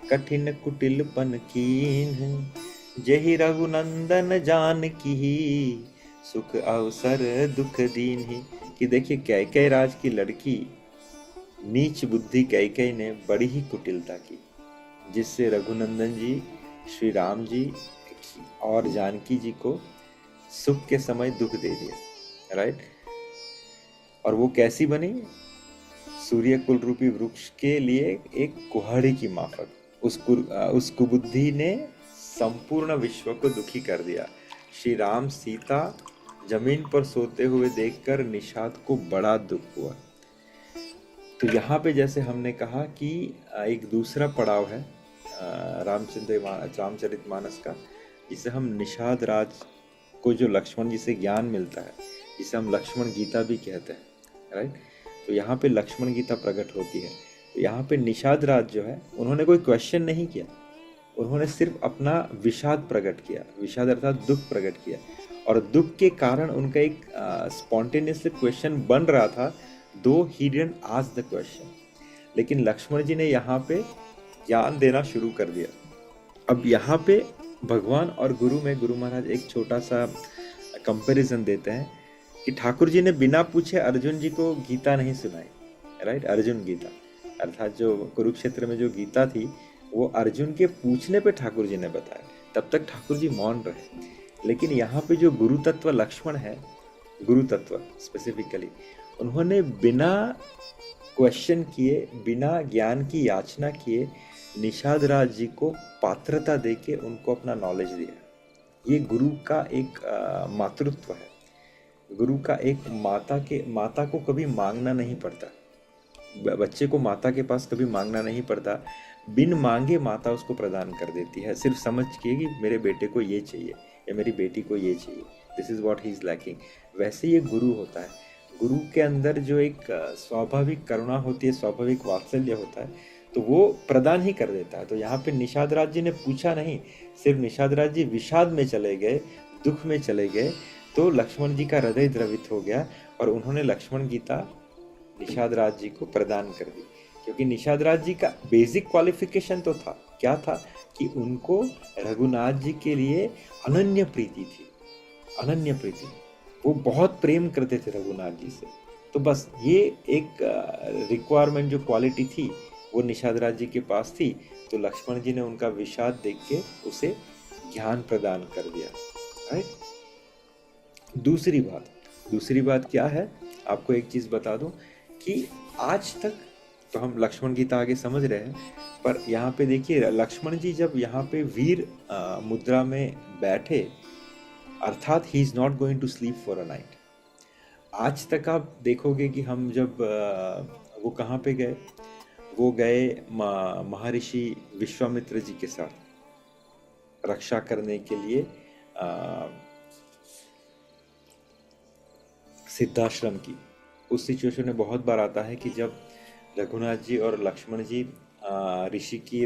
कठिन कुटिलपन कीन, जेहि रघुनंदन जानकी सुख अवसर दुख दीन ही। कि देखिए, कैकेय राज की लड़की नीच बुद्धि कैकेय ने बड़ी ही कुटिलता की, जिससे रघुनंदन जी, श्री राम जी और जानकी जी को सुख के समय दुख दे दिया, राइट? और वो कैसी बनी? सूर्य कुल रूपी वृक्ष के लिए एक कुहाड़ी की माफक उस कुबुद्धि ने संपूर्ण विश्व को दुखी कर दिया। श्री राम सीता जमीन पर सोते हुए देखकर निषाद को बड़ा दुख हुआ। तो यहाँ पे जैसे हमने कहा कि एक दूसरा पड़ाव है रामचरितमानस का, जिसे हम निषाद राज को जो लक्ष्मण जी से ज्ञान मिलता है, जिसे हम लक्ष्मण गीता भी कहते हैं, राइट? तो यहाँ पे लक्ष्मण गीता प्रकट होती है। तो यहाँ पे निषाद राज जो है, उन्होंने कोई क्वेश्चन नहीं किया, उन्होंने सिर्फ अपना विषाद प्रकट किया, विषाद अर्थात दुख प्रकट किया, और दुख के कारण उनका एक स्पॉन्टेनियस क्वेश्चन बन रहा था, दो he didn't ask the question, लेकिन लक्ष्मण जी ने यहाँ पे ज्ञान देना शुरू कर दिया। अब यहाँ पे भगवान और गुरु में गुरु महाराज एक छोटा सा कंपैरिजन देते हैं कि ठाकुर जी ने बिना पूछे अर्जुन जी को गीता नहीं सुनाई, राइट? अर्जुन गीता अर्थात जो कुरुक्षेत्र में जो गीता थी, वो अर्जुन के पूछने पे ठाकुर जी ने बताया, तब तक ठाकुर जी मौन रहे। लेकिन यहाँ पे जो गुरु तत्व लक्ष्मण है, गुरु तत्व स्पेसिफिकली, उन्होंने बिना क्वेश्चन किए, बिना ज्ञान की याचना किए, निषाद राज जी को पात्रता देके उनको अपना नॉलेज दिया। ये गुरु का एक मातृत्व है, गुरु का एक माता को कभी मांगना नहीं पड़ता, बच्चे को माता के पास कभी मांगना नहीं पड़ता, बिन मांगे माता उसको प्रदान कर देती है, सिर्फ समझ के कि मेरे बेटे को ये चाहिए या मेरी बेटी को ये चाहिए, this is what he is lacking. वैसे ये गुरु होता है, गुरु के अंदर जो एक स्वाभाविक करुणा होती है, स्वाभाविक वात्सल्य होता है, तो वो प्रदान ही कर देता है। तो यहाँ पे निषाद राज जी ने पूछा नहीं, सिर्फ निषाद राज जी विषाद में चले गए, दुख में चले गए, तो लक्ष्मण जी का हृदय द्रवित हो गया और उन्होंने लक्ष्मण गीता निषाद राज जी को प्रदान कर दी, क्योंकि निषाद राज जी का बेसिक क्वालिफिकेशन तो था, क्या था कि उनको रघुनाथ जी के लिए अनन्य प्रीति थी, अनन्य प्रीति, वो बहुत प्रेम करते थे रघुनाथ जी से। तो बस ये एक रिक्वायरमेंट जो क्वालिटी थी वो निषाद राज जी के पास थी, तो लक्ष्मण जी ने उनका विषाद देख के उसे ज्ञान प्रदान कर दिया। राइट। दूसरी बात क्या है, आपको एक चीज बता दूं कि आज तक तो हम लक्ष्मण गीता आगे समझ रहे हैं, पर यहाँ पे देखिए लक्ष्मण जी जब यहाँ पे वीर मुद्रा में बैठे, अर्थात he is not going to sleep for a night. आज तक आप देखोगे कि हम जब वो कहाँ पे गए, वो गए महर्षि विश्वामित्र जी के साथ रक्षा करने के लिए सिद्धाश्रम की। उस सिचुएशन में बहुत बार आता है कि जब रघुनाथ जी और लक्ष्मण जी ऋषि की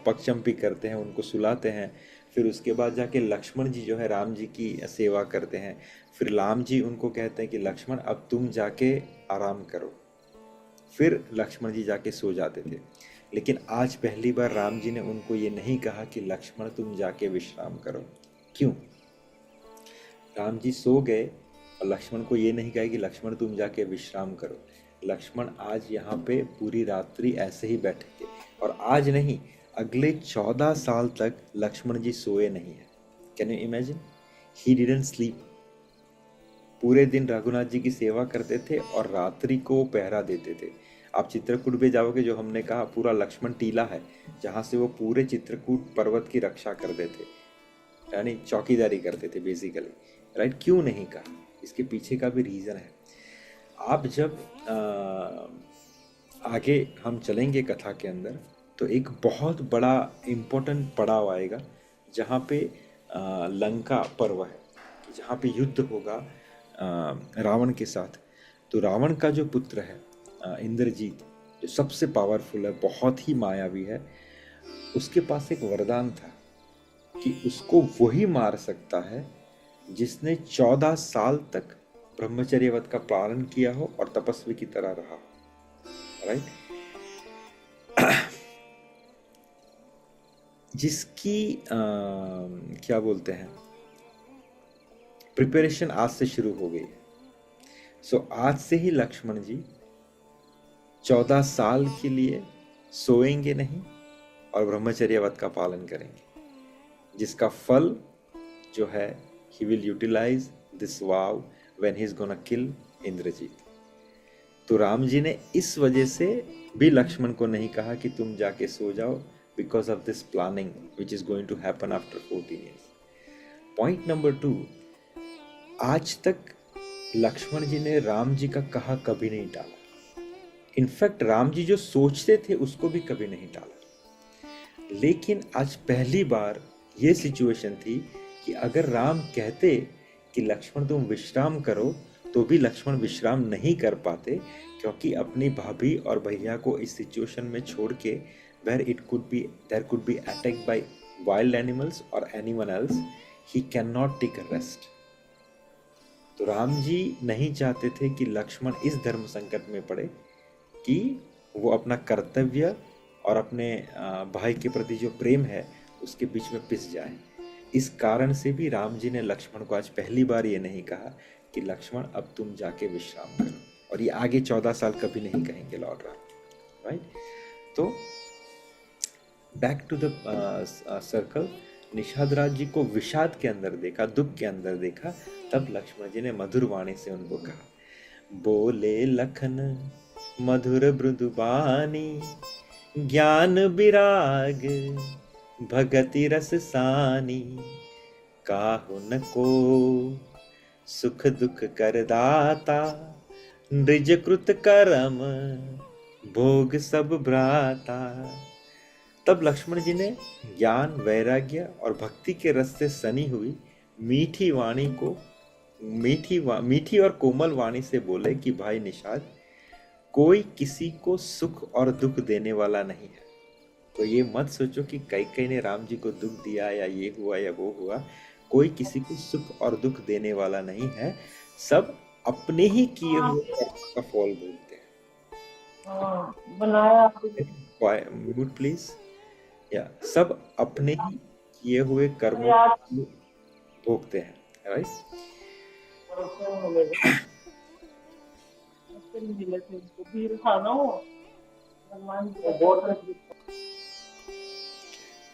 पगचंपी करते हैं, उनको सुलाते हैं, फिर उसके बाद जाके लक्ष्मण जी जो है राम जी की सेवा करते हैं, फिर राम जी उनको कहते हैं कि लक्ष्मण अब तुम जाके आराम करो, फिर लक्ष्मण जी जाके सो जाते थे। लेकिन आज पहली बार राम जी ने उनको ये नहीं कहा कि लक्ष्मण तुम जाके विश्राम करो। क्यों? राम जी सो गए और लक्ष्मण को ये नहीं कहा कि लक्ष्मण तुम जाके विश्राम करो। लक्ष्मण आज यहाँ पे पूरी रात्रि ऐसे ही बैठे थे, और आज नहीं, अगले 14 साल तक लक्ष्मण जी सोए नहीं है। Can you imagine? He didn't sleep. पूरे दिन रघुनाथ जी की सेवा करते थे और रात्रि को पहरा देते थे। आप चित्रकूट पे जाओगे, जो हमने कहा पूरा लक्ष्मण टीला है, जहाँ से वो पूरे चित्रकूट पर्वत की रक्षा करते थे, यानी चौकीदारी करते थे बेसिकली। राइट। क्यों नहीं कहा? इसके पीछे का भी रीज़न है। आप जब आगे हम चलेंगे कथा के अंदर, तो एक बहुत बड़ा इम्पोर्टेंट पड़ाव आएगा जहाँ पे लंका पर्व है, जहाँ पे युद्ध होगा रावण के साथ। तो रावण का जो पुत्र है इंद्रजीत, जो सबसे पावरफुल है, बहुत ही मायावी है, उसके पास एक वरदान था कि उसको वही मार सकता है जिसने 14 साल तक ब्रह्मचर्य का पालन किया हो और तपस्वी की तरह रहा हो। राइट। जिसकी क्या बोलते हैं, प्रिपरेशन आज से शुरू हो गई है। सो आज से ही लक्ष्मण जी 14 साल के लिए सोएंगे नहीं और ब्रह्मचर्य का पालन करेंगे, जिसका फल जो है he will utilize this vow when he is gonna kill Indrajit. तो राम जी ने इस वजह से भी लक्ष्मण को नहीं कहा कि तुम जाके सो जाओ, because of this planning which is going to happen after 14 years। Point number 2, आज तक लक्ष्मण जी ने राम जी का कहा कभी नहीं टाला। इनफैक्ट राम जी जो सोचते थे उसको भी कभी नहीं टाला। लेकिन आज पहली बार ये सिचुएशन थी कि अगर राम कहते कि लक्ष्मण तुम विश्राम करो, तो भी लक्ष्मण विश्राम नहीं कर पाते, क्योंकि अपनी भाभी और भैया को इस सिचुएशन में छोड़ के where there could be attacked by wild animals or anyone else, he cannot take a rest। तो राम जी नहीं चाहते थे कि लक्ष्मण इस धर्म संकट में पड़े कि वो अपना कर्तव्य और अपने भाई के प्रति जो प्रेम है उसके बीच में पिस जाए। इस कारण से भी राम जी ने लक्ष्मण को आज पहली बार ये नहीं कहा कि लक्ष्मण अब तुम जाके विश्राम करो, और ये आगे 14 साल कभी नहीं कहेंगे लॉर्ड राम। राइट। तो back to the circle, Nishad Raj ji को विषाद के अंदर देखा, दुख के अंदर देखा, तब लक्ष्मण जी ने मधुर वाणी से उनको कहा, बोले लखन मधुर मृदुबानी, ज्ञान विराग भगति रस सानी, काहु न को सुख दुख कर दाता, निज कृत करम भोग सब भ्राता। तब लक्ष्मण जी ने ज्ञान, वैराग्य और भक्ति के रस से सनी हुई मीठी वाणी को मीठी और कोमल वाणी से बोले कि भाई निषाद, कोई किसी को सुख और दुख देने वाला नहीं है। तो ये मत सोचो कि कैकेयी ने राम जी को दुख दिया या ये हुआ या वो हुआ। कोई किसी को सुख और दुख देने वाला नहीं है, सब अपने ही किए हुए कर्म का फल भोगते हैं। बनाया म्यूट प्लीज। या सब अपने ही किए हुए कर्मों को भोगते हैं, राइट। मिले थे उसको भीड़ था ना वो भगवान जी बहुत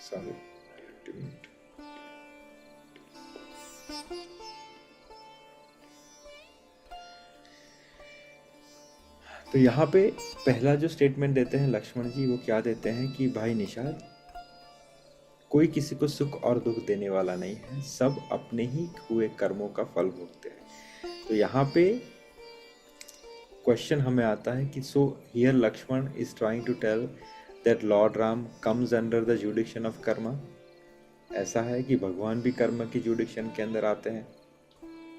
सॉरी। तो यहाँ पे पहला जो स्टेटमेंट देते हैं लक्ष्मण जी, वो क्या देते हैं कि भाई निषाद, कोई किसी को सुख और दुख देने वाला नहीं है, सब अपने ही हुए कर्मों का फल भोगते हैं। तो यहाँ पे क्वेश्चन हमें आता है कि so here Lakshman is trying to tell that lord Ram comes under the jurisdiction of karma. ऐसा है कि भगवान भी कर्म की जुडिक्शन के अंदर आते हैं?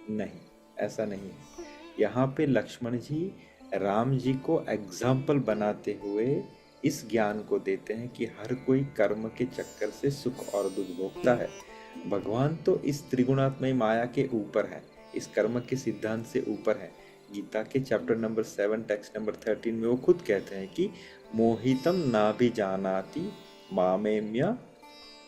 नहीं, ऐसा नहीं है। यहाँ पे लक्ष्मण जी राम जी को एग्जाम्पल बनाते हुए इस ज्ञान को देते हैं कि हर कोई कर्म के चक्कर से सुख और दुख भोगता है। भगवान तो इस त्रिगुणात्मय माया के ऊपर है, इस कर्म के सिद्धांत से ऊपर है। गीता के चैप्टर नंबर 7 टेक्स्ट नंबर 13 में वो खुद कहते हैं कि मोहितम ना भी जानाति मामेम्य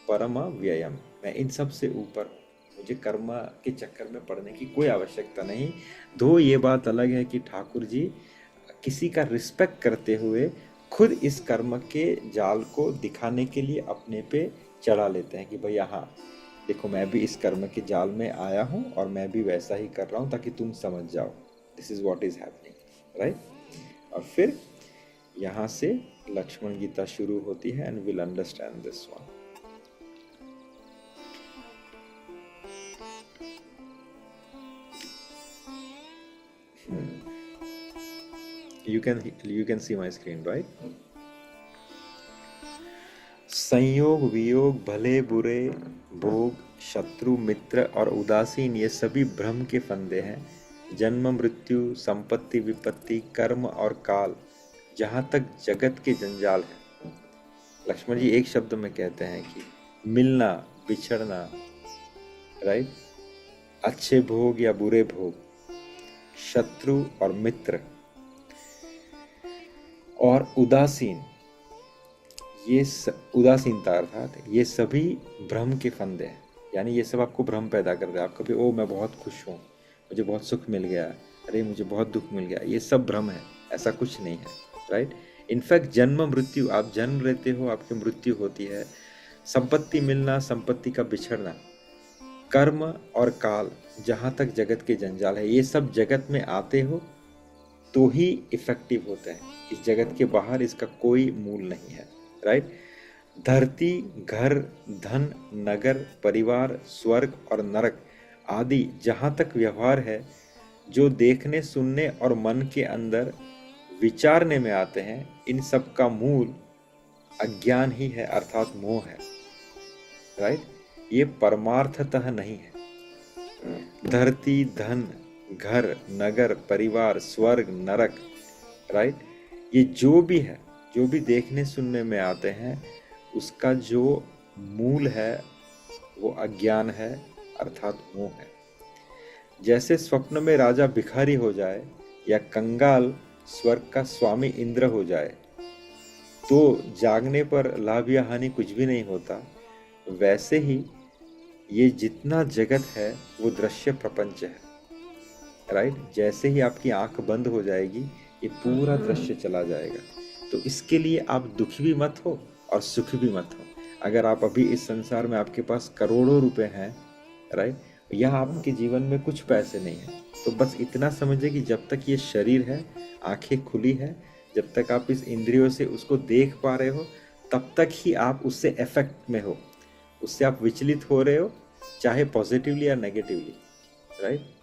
परम व्ययम। मैं इन सब से ऊपर हूँ, मुझे कर्म के चक्कर में पड़ने की कोई आवश्यकता नहीं। दो ये बात अलग है कि ठाकुर जी किसी का रिस्पेक्ट करते हुए खुद इस कर्म के जाल को दिखाने के लिए अपने पे चढ़ा लेते हैं कि भैया हाँ देखो, मैं भी इस कर्म के जाल में आया हूँ और मैं भी वैसा ही कर रहा हूँ ताकि तुम समझ जाओ this is what is happening, right. और फिर यहाँ से लक्ष्मण गीता शुरू होती है and will understand this one. You can see my screen, right? संयोग वियोग भले बुरे भोग शत्रु मित्र और उदासीन ये सभी भ्रम के फंदे हैं। जन्म मृत्यु संपत्ति विपत्ति कर्म और काल जहाँ तक जगत के जंजाल है। लक्ष्मण जी एक शब्द में कहते हैं कि मिलना बिछड़ना, राइट, अच्छे भोग या बुरे भोग, शत्रु और मित्र और उदासीन, ये उदासीनता अर्थात ये सभी भ्रम के फंदे हैं। यानी ये सब आपको भ्रम पैदा कर दे। आप कभी ओ मैं बहुत खुश हूँ, मुझे बहुत सुख मिल गया, अरे मुझे बहुत दुख मिल गया, ये सब भ्रम है, ऐसा कुछ नहीं है, राइट। इनफैक्ट जन्म मृत्यु, आप जन्म लेते हो आपकी मृत्यु होती है, संपत्ति मिलना संपत्ति का बिछड़ना, कर्म और काल जहाँ तक जगत के जंजाल है, ये सब जगत में आते हो तो ही इफेक्टिव होते हैं। इस जगत के बाहर इसका कोई मूल नहीं है, राइट। धरती घर धन नगर परिवार स्वर्ग और नरक आदि जहाँ तक व्यवहार है, जो देखने सुनने और मन के अंदर विचारने में आते हैं, इन सब का मूल अज्ञान ही है अर्थात मोह है, राइट। ये परमार्थतः नहीं है। धरती धन घर नगर परिवार स्वर्ग नरक, राइट, ये जो भी है, जो भी देखने सुनने में आते हैं, उसका जो मूल है वो अज्ञान है अर्थात मोह है। जैसे स्वप्न में राजा भिखारी हो जाए या कंगाल स्वर्ग का स्वामी इंद्र हो जाए तो जागने पर लाभ या हानि कुछ भी नहीं होता, वैसे ही ये जितना जगत है वो दृश्य प्रपंच है, राइट। जैसे ही आपकी आंख बंद हो जाएगी ये पूरा दृश्य चला जाएगा। तो इसके लिए आप दुखी भी मत हो और सुखी भी मत हो। अगर आप अभी इस संसार में आपके पास करोड़ों रुपए हैं, राइट, या आपके जीवन में कुछ पैसे नहीं है, तो बस इतना समझिए कि जब तक ये शरीर है, आंखें खुली है, जब तक आप इस इंद्रियों से उसको देख पा रहे हो, तब तक ही आप उससे इफेक्ट में हो, उससे आप विचलित हो रहे हो, चाहे पॉजिटिवली या नेगेटिवली, राइट।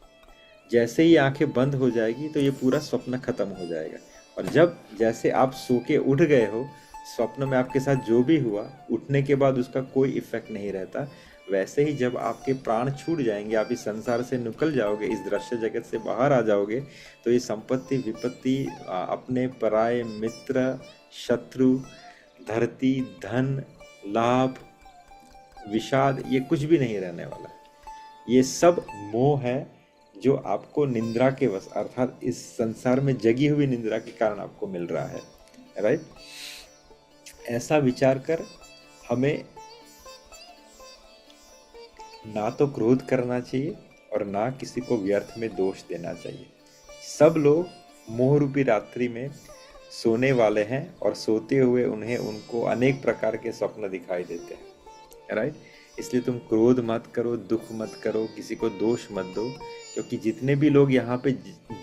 जैसे ही आंखें बंद हो जाएगी तो ये पूरा स्वप्न खत्म हो जाएगा। और जब जैसे आप सो के उठ गए हो, स्वप्न में आपके साथ जो भी हुआ, उठने के बाद उसका कोई इफेक्ट नहीं रहता। वैसे ही जब आपके प्राण छूट जाएंगे, आप इस संसार से निकल जाओगे, इस दृश्य जगत से बाहर आ जाओगे, तो ये संपत्ति विपत्ति अपने पराये मित्र शत्रु धरती धन लाभ विषाद ये कुछ भी नहीं रहने वाला। ये सब मोह है, जो आपको निंद्रा के वश अर्थात इस संसार में जगी हुई निंद्रा के कारण आपको मिल रहा है, राइट। ऐसा विचार कर हमें ना तो क्रोध करना चाहिए और ना किसी को व्यर्थ में दोष देना चाहिए। सब लोग मोह रूपी रात्रि में सोने वाले हैं और सोते हुए उन्हें उनको अनेक प्रकार के स्वप्न दिखाई देते हैं, राइट। इसलिए तुम क्रोध मत करो, दुख मत करो, किसी को दोष मत दो, क्योंकि जितने भी लोग यहाँ पे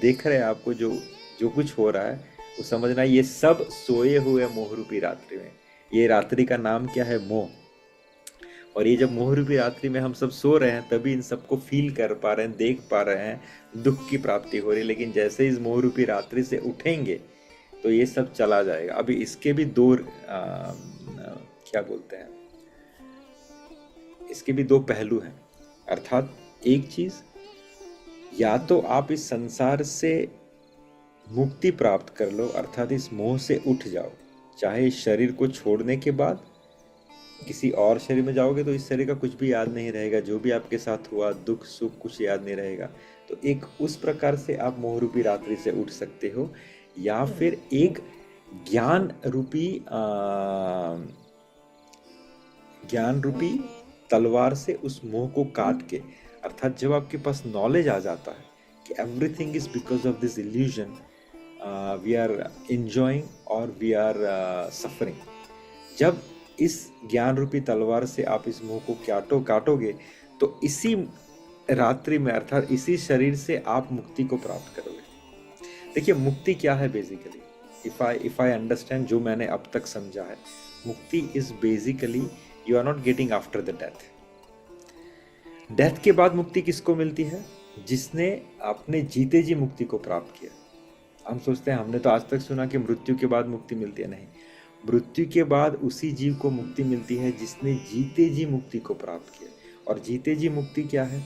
देख रहे हैं आपको जो जो कुछ हो रहा है, वो समझना ये सब सोए हुए मोह रूपी रात्रि में। ये रात्रि का नाम क्या है? मोह। और ये जब मोह रूपी रात्रि में हम सब सो रहे हैं तभी इन सबको फील कर पा रहे हैं, देख पा रहे हैं, दुख की प्राप्ति हो रही है। लेकिन जैसे इस मोह रूपी रात्रि से उठेंगे तो ये सब चला जाएगा। अभी इसके भी दो क्या बोलते हैं, इसके भी दो पहलू हैं। अर्थात एक चीज, या तो आप इस संसार से मुक्ति प्राप्त कर लो, अर्थात इस मोह से उठ जाओ। चाहे इस शरीर को छोड़ने के बाद किसी और शरीर में जाओगे तो इस शरीर का कुछ भी याद नहीं रहेगा, जो भी आपके साथ हुआ दुख सुख कुछ याद नहीं रहेगा। तो एक उस प्रकार से आप मोह रूपी रात्रि से उठ सकते हो, या फिर एक ज्ञान रूपी तलवार से उस मोह को काट के, अर्थात जब आपके पास नॉलेज आ जाता है कि everything is because of this illusion, we are enjoying और वी आर सफरिंग, जब इस ज्ञान रूपी तलवार से आप इस मोह को काटोगे तो इसी रात्रि में अर्थात इसी शरीर से आप मुक्ति को प्राप्त करोगे। देखिए मुक्ति क्या है बेसिकली, इफ आई अंडरस्टैंड, जो मैंने अब तक समझा है, मुक्ति is basically you are not getting after the death. Death के बाद मुक्ति किसको मिलती है? जिसने अपने जीते जी मुक्ति को प्राप्त किया। हम सोचते हैं, हमने तो आज तक सुना कि मृत्यु के बाद मुक्ति मिलती है। नहीं, मृत्यु के बाद उसी जीव को मुक्ति मिलती है जिसने जीते जी मुक्ति को प्राप्त किया। और जीते जी मुक्ति क्या है?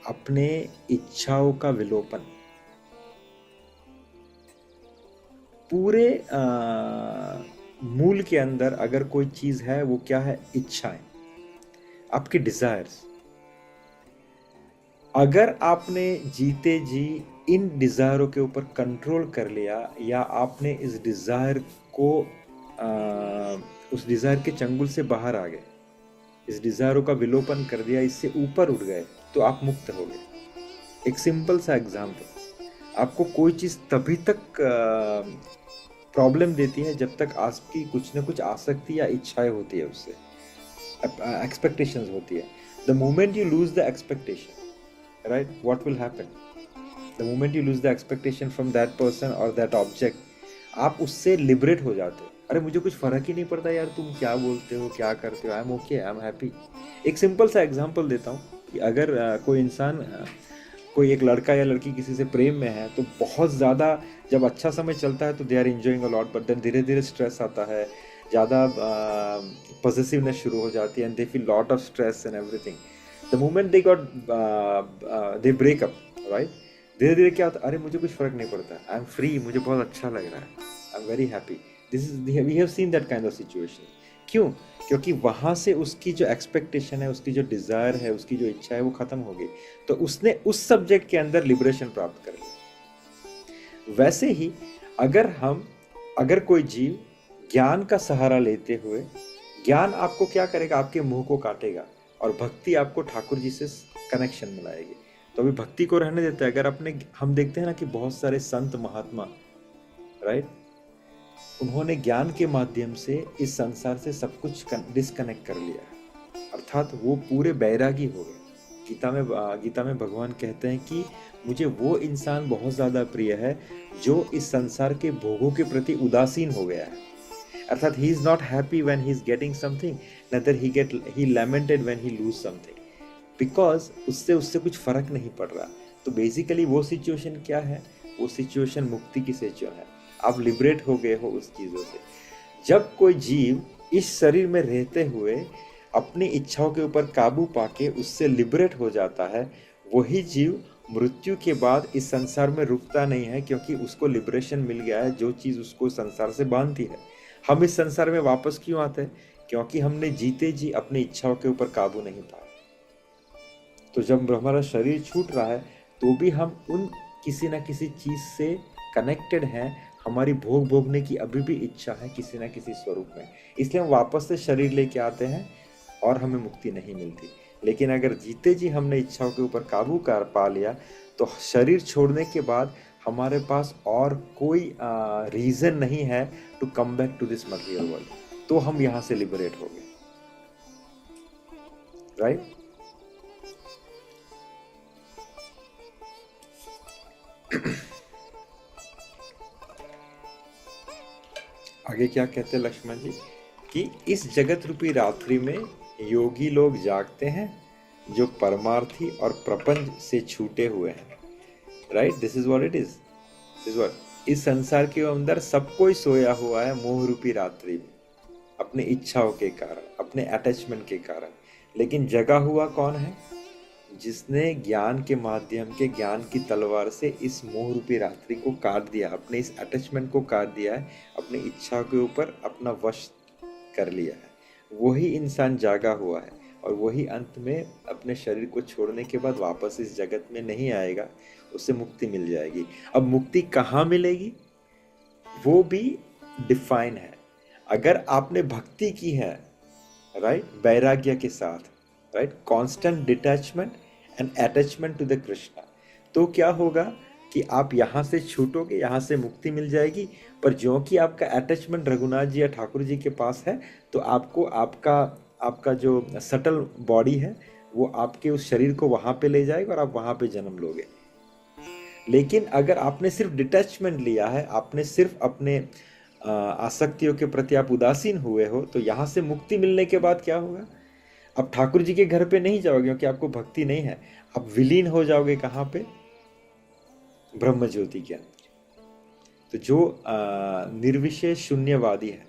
अपने इच्छाओं का विलोपन। पूरे मूल के अंदर अगर कोई चीज है वो क्या है? इच्छाएं, आपकी डिजायर्स। अगर आपने जीते जी इन डिजायरों के ऊपर कंट्रोल कर लिया, या आपने इस डिजायर को उस डिजायर के चंगुल से बाहर आ गए, इस डिजायरों का विलोपन कर दिया, इससे ऊपर उठ गए, तो आप मुक्त हो गए। एक सिंपल सा एग्जांपल, आपको कोई चीज तभी तक प्रॉब्लम देती है जब तक आपकी कुछ ना कुछ आसक्ति या इच्छाएं होती है, उससे एक्सपेक्टेशंस होती है। The moment you lose the expectation, right, what will happen? The moment you lose the expectation from that person or that object, आप उससे लिबरेट हो जाते हो। अरे मुझे कुछ फर्क ही नहीं पड़ता यार, तुम क्या बोलते हो, क्या करते हो, I am okay, I am happy. एक सिंपल सा एग्जांपल देता हूँ कि अगर कोई इंसान, कोई एक लड़का या लड़की किसी से प्रेम में है, तो बहुत ज़्यादा जब अच्छा समय चलता है तो they are enjoying a lot, but then धीरे धीरे स्ट्रेस आता है, ज़्यादा पॉसेसिवनेस शुरू हो जाती है, and they feel lot of stress and everything. The moment they got they break up, right? धीरे धीरे क्या होता है? अरे मुझे कुछ फर्क नहीं पड़ता, आई एम फ्री, मुझे बहुत अच्छा लग रहा है, I am very happy. This is we have seen that kind of situation. क्यों? क्योंकि वहां से उसकी जो एक्सपेक्टेशन है, उसकी जो डिजायर है, उसकी जो इच्छा है, वो खत्म हो गई, तो उसने उस सब्जेक्ट के अंदर लिबरेशन प्राप्त कर लिया। वैसे ही अगर कोई जीव ज्ञान का सहारा लेते हुए, ज्ञान आपको क्या करेगा? आपके मुंह को काटेगा, और भक्ति आपको ठाकुर जी से कनेक्शन मिलाएगी। तो अभी भक्ति को रहने देते हैं। अगर हम देखते हैं ना कि बहुत सारे संत महात्मा, राइट, उन्होंने ज्ञान के माध्यम से इस संसार से सब कुछ डिस्कनेक्ट कर लिया है, अर्थात वो पूरे बैरागी हो गए। गीता में भगवान कहते हैं कि मुझे वो इंसान बहुत ज्यादा प्रिय है जो इस संसार के भोगों के प्रति उदासीन हो गया है। अर्थात he is not happy when he is getting something, neither he lamented when he lose something, because उससे कुछ फर्क नहीं पड़ रहा। तो बेसिकली वो सिचुएशन क्या है? वो सिचुएशन मुक्ति की सिचुएशन है। आप लिबरेट हो गए हो उस चीजों से। जब कोई जीव इस शरीर में रहते हुए अपनी इच्छाओं के ऊपर काबू पाके उससे लिबरेट हो जाता है, वही जीव मृत्यु के बाद इस संसार में रुकता नहीं है, क्योंकि उसको लिबरेशन मिल गया है, जो चीज उसको संसार से बांधती है। हम इस संसार में वापस क्यों आते हैं? क्योंकि हमने जीते जी अपनी इच्छाओं के ऊपर काबू नहीं पाया। तो जब हमारा शरीर छूट रहा है तो भी हम उन किसी ना किसी चीज से कनेक्टेड हैं, हमारी भोग भोगने की अभी भी इच्छा है किसी ना किसी स्वरूप में, इसलिए हम वापस से शरीर लेके आते हैं और हमें मुक्ति नहीं मिलती। लेकिन अगर जीते जी हमने इच्छाओं के ऊपर काबू कर पा लिया, तो शरीर छोड़ने के बाद हमारे पास और कोई रीजन नहीं है to come back to this material world, तो हम यहाँ से लिबरेट हो गए, राइट। आगे क्या कहते हैं लक्ष्मण जी कि इस जगत रूपी रात्रि में योगी लोग जागते हैं जो परमार्थी और प्रपंच से छूटे हुए हैं, right. This is what it is, this what is संसार के अंदर सब कोई सोया हुआ है मोह रूपी रात्रि में, अपनी इच्छाओं के कारण, अपने अटैचमेंट के कारण। लेकिन जगा हुआ कौन है? जिसने ज्ञान के माध्यम के ज्ञान की तलवार से इस मोह रूपी रात्रि को काट दिया, अपने इस अटैचमेंट को काट दिया है, अपनी इच्छा के ऊपर अपना वश कर लिया है, वही इंसान जागा हुआ है। और वही अंत में अपने शरीर को छोड़ने के बाद वापस इस जगत में नहीं आएगा, उसे मुक्ति मिल जाएगी। अब मुक्ति कहाँ मिलेगी वो भी डिफाइन है। अगर आपने भक्ति की है, राइट, वैराग्य के साथ, right, constant detachment and attachment to the Krishna, तो क्या होगा कि आप यहाँ से छूटोगे, यहाँ से मुक्ति मिल जाएगी। पर जो कि आपका अटैचमेंट रघुनाथ जी या ठाकुर जी के पास है, तो आपको आपका जो सटल बॉडी है वो आपके उस शरीर को वहाँ पे ले जाएगा और आप वहाँ पे जन्म लोगे। लेकिन अगर आपने सिर्फ डिटैचमेंट लिया है, आपने सिर्फ अपने आसक्तियों के प्रति आप उदासीन हुए हो, तो यहाँ से मुक्ति मिलने के बाद क्या होगा? अब ठाकुर जी के घर पे नहीं जाओगे क्योंकि आपको भक्ति नहीं है, आप विलीन हो जाओगे कहाँ पे? ब्रह्म ज्योति के अंदर। तो जो निर्विशेष शून्यवादी है,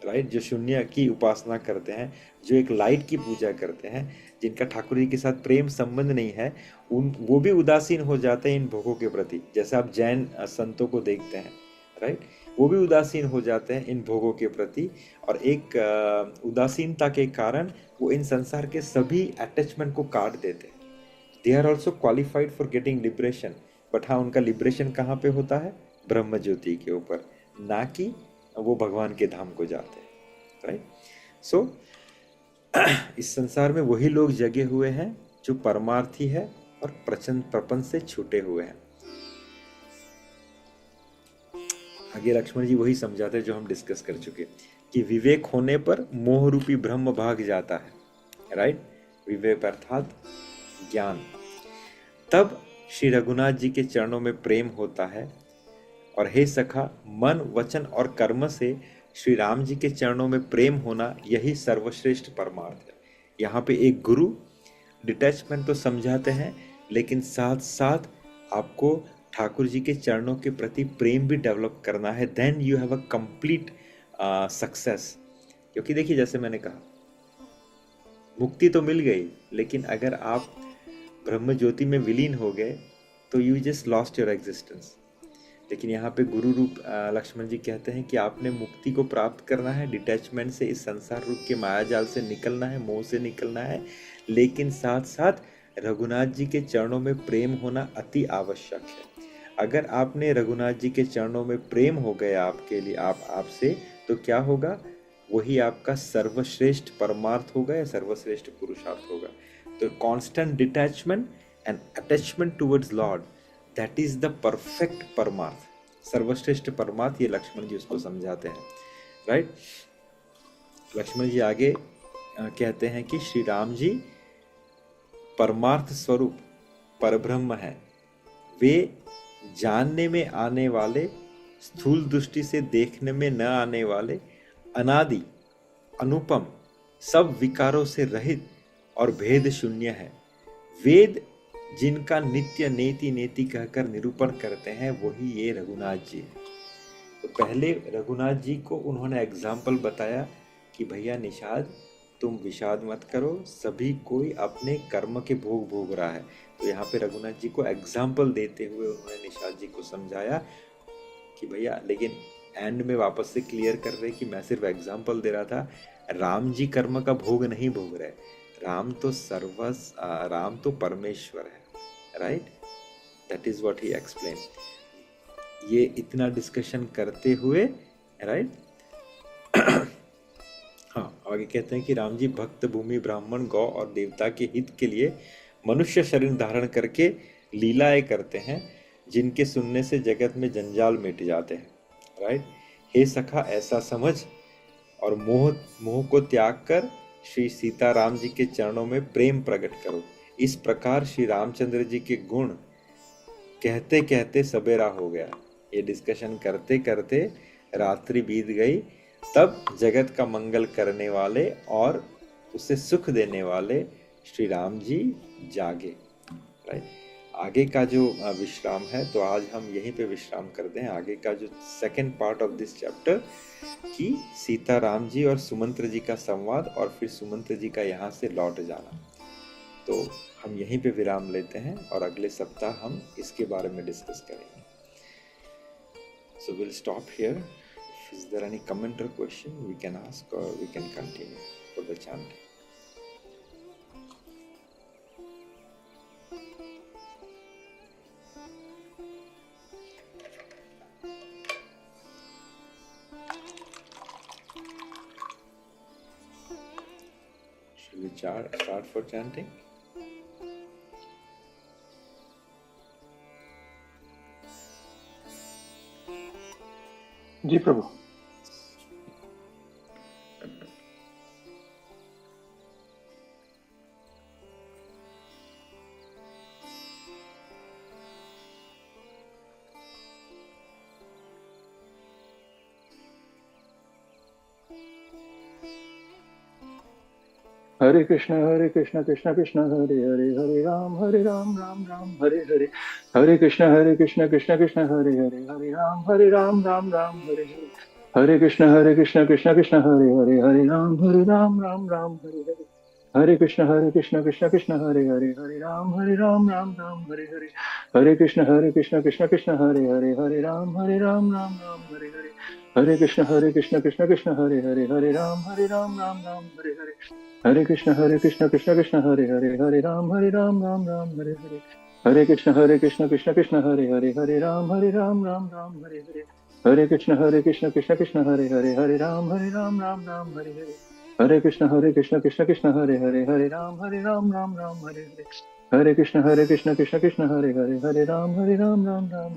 राइट, जो शून्य की उपासना करते हैं, जो एक लाइट की पूजा करते हैं, जिनका ठाकुर जी के साथ प्रेम संबंध नहीं है, वो भी उदासीन हो जाते हैं इन भोगों के प्रति। जैसे आप जैन संतों को देखते हैं, राइट, वो भी उदासीन हो जाते हैं इन भोगों के प्रति, और एक उदासीनता के कारण वो इन संसार के सभी अटैचमेंट को काट देते हैं। They are also qualified for getting liberation, but हाँ, उनका लिबरेशन कहाँ पे होता है? ब्रह्म ज्योति के ऊपर, ना कि वो भगवान के धाम को जाते हैं, राइट। सो इस संसार में वही लोग जगे हुए हैं जो परमार्थी है और प्रपंच से छूटे हुए हैं। आगे लक्ष्मण जी वही समझाते हैं जो हम डिस्कस कर चुके, कि विवेक होने पर मोह रूपी ब्रह्म भाग जाता है, राइट। विवेक अर्थात ज्ञान। तब श्री रघुनाथ जी के चरणों में प्रेम होता है, और हे सखा, मन वचन और कर्म से श्री राम जी के चरणों में प्रेम होना यही सर्वश्रेष्ठ परमार्थ है। यहाँ पे एक गुरु डिटैचमेंट तो समझाते हैं, लेकिन साथ साथ आपको ठाकुर जी के चरणों के प्रति प्रेम भी डेवलप करना है। Then you have a complete success. क्योंकि देखिए, जैसे मैंने कहा, मुक्ति तो मिल गई, लेकिन अगर आप ब्रह्म ज्योति में विलीन हो गए तो you just lost your existence. लेकिन यहाँ पे गुरु रूप लक्ष्मण जी कहते हैं कि आपने मुक्ति को प्राप्त करना है, डिटैचमेंट से, इस संसार रूप के माया जाल से निकलना है, मोह से निकलना है, लेकिन साथ साथ रघुनाथ जी के चरणों में प्रेम होना अति आवश्यक है। अगर आपने रघुनाथ जी के चरणों में प्रेम हो गया आपके लिए, आपसे, तो क्या होगा? वही आपका सर्वश्रेष्ठ परमार्थ होगा या सर्वश्रेष्ठ पुरुषार्थ होगा। तो constant detachment and attachment towards Lord, that is the perfect परमार्थ, सर्वश्रेष्ठ परमार्थ। ये लक्ष्मण जी उसको समझाते हैं, राइट। लक्ष्मण जी आगे कहते हैं कि श्री राम जी परमार्थ स्वरूप परब्रह्म है। वे जानने में आने वाले, स्थूल दृष्टि से देखने में न आने वाले, अनादि, अनुपम, सब विकारों से रहित और भेद शून्य है। वेद जिनका नित्य नेति नेति कहकर निरूपण करते हैं, वही ये रघुनाथ जी हैं। तो पहले रघुनाथ जी को उन्होंने एग्जाम्पल बताया कि भैया निषाद, तुम विषाद मत करो, सभी कोई अपने कर्म के भोग भोग रहा है। तो यहाँ पे रघुनाथ जी को एग्जाम्पल देते हुए उन्होंने निषाद जी को समझाया कि भैया, लेकिन एंड में वापस से क्लियर कर रहे कि मैं सिर्फ एग्जाम्पल दे रहा था, राम जी कर्म का भोग नहीं भोग रहे। राम तो परमेश्वर है, right. That is what he explain. ये इतना डिस्कशन करते हुए, राइट, हाँ, आगे कहते हैं कि राम जी भक्त, भूमि, ब्राह्मण, गौ और देवता के हित के लिए मनुष्य शरीर धारण करके लीलाएं करते हैं, जिनके सुनने से जगत में जंजाल मिट जाते हैं, राइट। हे सखा, ऐसा समझ और मोह मोह को त्याग कर श्री सीताराम जी के चरणों में प्रेम प्रकट करो। इस प्रकार श्री रामचंद्र जी के गुण कहते कहते सबेरा हो गया। ये डिस्कशन करते करते रात्रि बीत गई। तब जगत का मंगल करने वाले और उसे सुख देने वाले श्री राम जी जागे, राइट। आगे का जो विश्राम है, तो आज हम यहीं पे विश्राम करते हैं। आगे का जो second part of this chapter कि सीता राम जी और सुमंत्र जी का संवाद और फिर सुमंत्र जी का यहाँ से लौट जाना, तो हम यहीं पे विराम लेते हैं और अगले सप्ताह हम इसके बारे में डिस्कस करेंगे। So we'll stop here. Is there any comment or question we can ask, or we can continue for the chanting? Shall we start for chanting? Ji Prabhu. Hare Krishna Krishna Krishna Hare Hare, Hare Ram Ram Ram Hare Hare. Hare Krishna Krishna Krishna Hare Hare, Hare Ram Ram Ram Hare Hare. Hare Krishna Krishna Krishna Hare Hare, Hare Ram Ram Hare Hare. Hare Krishna Krishna Krishna Hare Hare, Hare Ram Ram Hare Hare. Hare Krishna Krishna Krishna Hare Hare, Hare Ram Ram Hare Hare. Hare Krishna Krishna Krishna Hare Hare, Hare Ram Ram Hare Hare. Hare Krishna Krishna Krishna Hare Hare, Hare Ram Ram Hare Hare. Hare Krishna Krishna Krishna Hare Hare, Hare Ram Ram Hare Hare. Hare Krishna Krishna Krishna Hare Hare, Hare Ram Ram Hare Hare. Hare Krishna Krishna Krishna Hare Hare, Hare Ram Ram Hare Hare. Hare Krishna Krishna Krishna Hare Hare, Hare Ram Ram Hare Hare. Hare Krishna Krishna Krishna Hare Hare, Hare Ram Ram Hare Hare. Hare Krishna Krishna Krishna Hare Hare, Hare Ram Ram Hare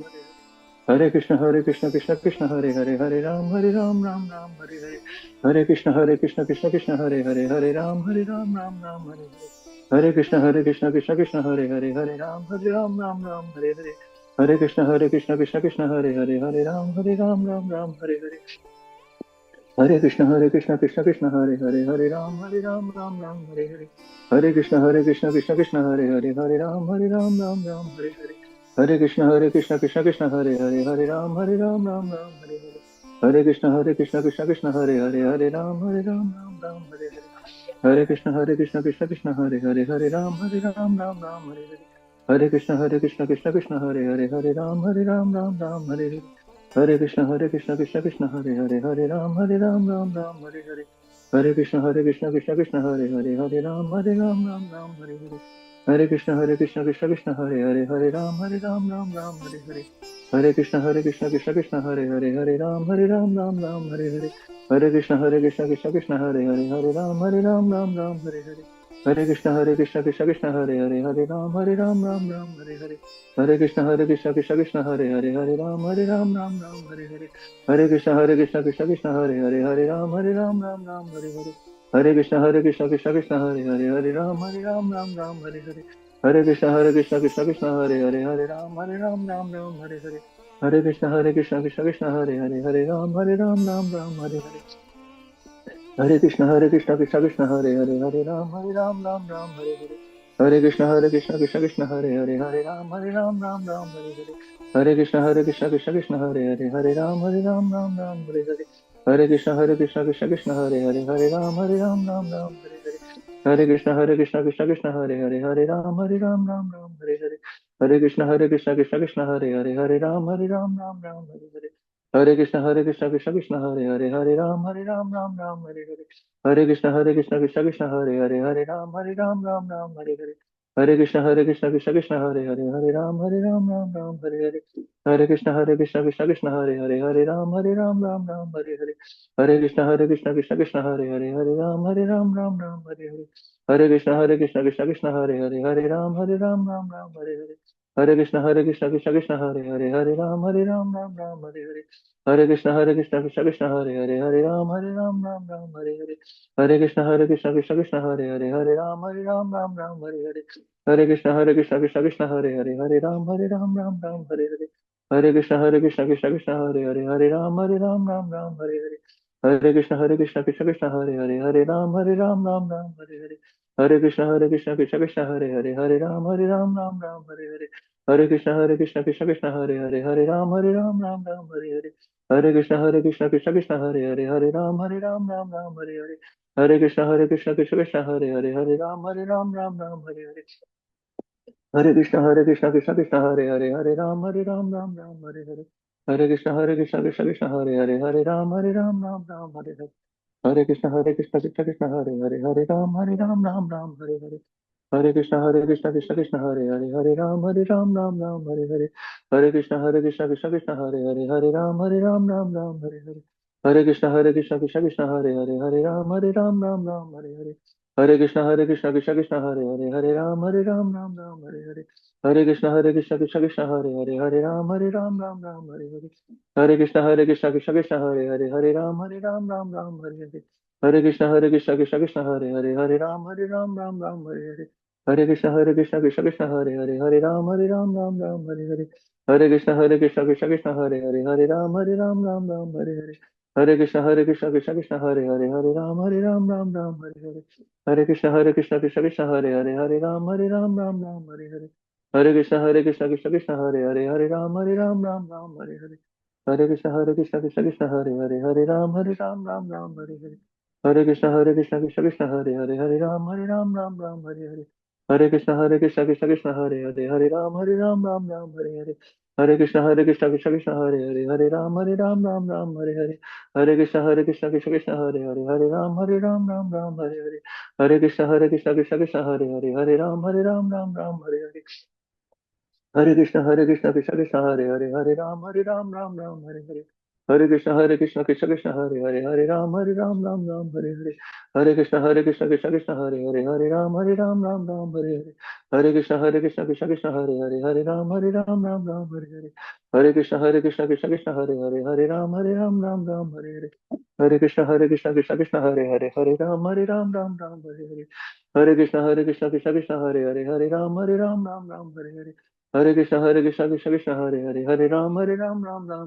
Hare. Hare Krishna Krishna Krishna Hare Hare, Hare Ram Ram Hare Hare. Hare Krishna Krishna Krishna Hare Hare, Hare Ram Ram Hare Hare. Hare Krishna Krishna Krishna Hare Hare, Hare Ram Ram Hare Hare. Hare Krishna Krishna Krishna Hare Hare, Hare Ram Ram Hare Hare. Hare Krishna Krishna Krishna Hare Hare, Hare Ram Ram Hare Hare. Hare Krishna Krishna Krishna Hare Hare, Hare Ram Ram Hare Hare. Hare Krishna Krishna Krishna Hare Hare, Hare Ram Ram Hare Hare. Hare Krishna Krishna Krishna Hare Hare, Hare Ram Ram Hare Hare. Hare Krishna Krishna Krishna Hare Hare, Hare Ram Ram Hare Hare. Hare Krishna Krishna Krishna Hare Hare, Hare Ram Ram Hare Hare. Hare Krishna Krishna Krishna Hare Hare, Hare Ram Ram Hare Hare. Hare Krishna Krishna Krishna Hare Hare, Hare Ram Ram Hare Hare. Hare Krishna Krishna Krishna Hare Hare, Hare Ram Ram Hare Hare. Hare Krishna Krishna Krishna Hare Hare, Hare Ram Ram Hare Hare. Hare Krishna Krishna Krishna Hare Hare, Hare Ram Ram Hare Hare. Hare Krishna Krishna Krishna Hare Hare, Hare Ram Ram Hare Hare. Hare Krishna Krishna Krishna Hare Hare, Hare Ram Ram Hare Hare. Hare Krishna Krishna Krishna Hare Hare, Hare Ram Ram Hare Hare. Hare Krishna Krishna Krishna Hare Hare, Hare Ram Ram Hare Hare. Hare Krishna Krishna Krishna Hare Hare, Hare Ram Ram Hare Hare. Hare Krishna Krishna Krishna Hare Hare, Hare Ram Ram Hare Hare. Hare Krishna Krishna Krishna Hare Hare, Hare Ram Ram Hare Hare. Hare Krishna Krishna Krishna Hare Hare, Hare Ram Ram Hare Hare. Hare Krishna Krishna Krishna Hare Hare, Hare Ram Ram Hare Hare. Hare Krishna Krishna Krishna Hare Hare, Hare Ram Ram Hare Hare. Hare Krishna Krishna Krishna Hare Hare, Hare Ram Ram Hare Hare. Hare Krishna Krishna Krishna Hare Hare, Hare Ram Ram Ram Hare Hare. Hare Krishna, Hare Krishna, Krishna Krishna, Hare Hare, Hare Ram, Ram Ram, Hare Hare. Hare Krishna, Hare Krishna, Krishna Krishna, Hare Hare, Hare Ram, Ram Ram, Hare Hare. Hare Krishna, Hare Krishna, Krishna Krishna, Hare Hare, Hare Ram, Ram Ram, Hare Hare. Hare Krishna, Hare Krishna, Krishna Krishna, Hare Hare, Hare Ram, Ram Ram, Hare Hare. Hare Krishna, Hare Krishna, Krishna Krishna, Hare Hare, Hare Ram, Ram Ram, Hare Hare. Hare Krishna, Hare Krishna, Krishna Krishna, Hare Hare, Hare Ram, Ram Ram, Hare Hare. Hare Krishna, Hare Krishna, Krishna Krishna, Hare Hare, Hare Ram, Ram Ram, Hare Hare. Hare Krishna, Hare Krishna, Krishna Krishna, Hare Hare, Hare Ram, Ram Ram, Hare Hare. Hare Krishna, Hare Krishna, Krishna Krishna, Hare Hare, Hare Ram, Ram Ram, Hare Hare. Hare Krishna, Hare Krishna, Krishna Krishna, Hare Hare, Hare Ram, Ram Ram, Hare Hare. Hare Krishna, Hare Krishna, Krishna Krishna, Hare Hare, Hare Ram, Ram Ram, Hare Hare. Hare Krishna, Hare Krishna, Krishna Krishna, Hare Hare, Hare Ram, Ram Ram, Hare Hare. Hare Krishna, Hare Krishna, Krishna Krishna, Hare Hare, Hare Ram, Ram Ram, Hare Hare. Hare Krishna, Hare Krishna, Krishna Krishna, Hare Hare, Hare Ram, Ram, Hare Hare. Hare Krishna, Hare Krishna, Krishna Krishna, Hare Hare, Hare Ram, Ram Ram, Hare Hare. Hare Krishna, Hare Krishna, Krishna Krishna, Hare Hare, Hare Ram, Ram Ram, Hare Hare. Hare Krishna, Hare Krishna, Krishna Krishna, Hare Hare, Hare Ram, Ram Ram, Hare Hare. Hare Krishna, Hare Krishna, Krishna Krishna, Hare Hare, Hare Ram, Ram Ram, Hare Hare. Hare Krishna, Hare Krishna, Krishna Krishna, Hare Hare, Hare Ram, Ram Ram, Hare Hare. Hare Krishna, Hare Krishna, Krishna Krishna, Hare Hare, Hare Ram, Ram Ram, Hare Hare. Hare Krishna, Hare Krishna, Krishna Krishna, Hare Hare, Hare Ram, Ram Ram, Hare Hare. Hare Krishna, Hare Krishna, Krishna Krishna, Hare Hare, Hare Ram, Ram Ram, Hare Hare. Hare Krishna, Hare Krishna, Krishna Krishna, Hare Hare, Hare Ram, Ram, Hare Hare. Hare Krishna, Hare Krishna, Krishna Krishna, Hare Hare, Hare Ram, Ram, Hare Hare. Hare Krishna, Hare Krishna, Krishna Krishna, Hare Hare, Hare Ram, Ram, Hare Hare. Hare Krishna, Hare Krishna, Krishna Krishna, Hare Hare, Hare Ram, Ram, Hare Hare. Hare Krishna, Hare Krishna, Krishna Krishna, Hare Hare, Hare Ram, Ram, Hare Hare. Hare Krishna, Hare Krishna, Krishna Krishna, Hare Hare, Hare Ram, Ram, Hare Hare. Hare Krishna, Hare Krishna, Krishna Krishna, Hare Hare, Hare Ram, Ram, Hare Hare. Hare Krishna, Hare Krishna, Krishna Krishna, Hare Hare, Hare Ram, Ram, Hare Hare. Hare Krishna, Hare Krishna, Krishna Krishna, Hare Hare, Hare Ram, Ram, Hare Hare. Hare Krishna, Hare Krishna, Krishna Krishna, Hare Hare, Hare Ram, Ram, Hare Hare. Hare Krishna, Hare Krishna, Krishna Krishna, Hare Hare, Hare Ram, Ram, Hare Hare. Hare Krishna, Hare Krishna, Krishna Krishna, Hare Hare, Hare Ram, Ram, Hare Hare. Hare Krishna, Hare Krishna, Krishna Krishna, Hare Hare, Hare Ram, Ram, Hare Hare. Hare Krishna, Hare Krishna, Krishna Krishna, Hare Hare, Hare Ram, Ram, Hare Hare. Hare Krishna, Hare Krishna, Krishna Krishna, Hare Hare, Hare Ram, Ram, Hare Hare. Hare Krishna, Hare Krishna, Krishna Krishna, Hare Hare, Hare Ram, Ram, Hare Hare. Hare Krishna, Hare Krishna, Krishna Krishna, Hare Hare, Hare Ram, Ram, Hare Hare. Hare Krishna, Hare Krishna, Krishna Krishna, Hare Hare, Hare Ram, Ram, Hare Hare. Hare Krishna, Hare Krishna, Krishna Krishna, Hare Hare, Hare Ram, Ram, Hare Hare. Hare Krishna, Hare Krishna, Krishna Krishna, Hare Hare, Hare Ram, Ram, Hare Hare. Hare Krishna, Hare Krishna, Krishna Krishna, Hare Hare, Hare Ram, Ram, Hare Hare. Hare Krishna, Hare Krishna, Krishna Krishna, Hare Hare, Hare Ram, Ram, Hare Hare. Hare Krishna, Hare Krishna, Krishna Krishna, Hare Hare, Hare Ram, Ram, Hare Hare. Hare Krishna, Hare Krishna, Krishna Krishna, Hare Hare, Hare Ram, Ram, Hare Hare.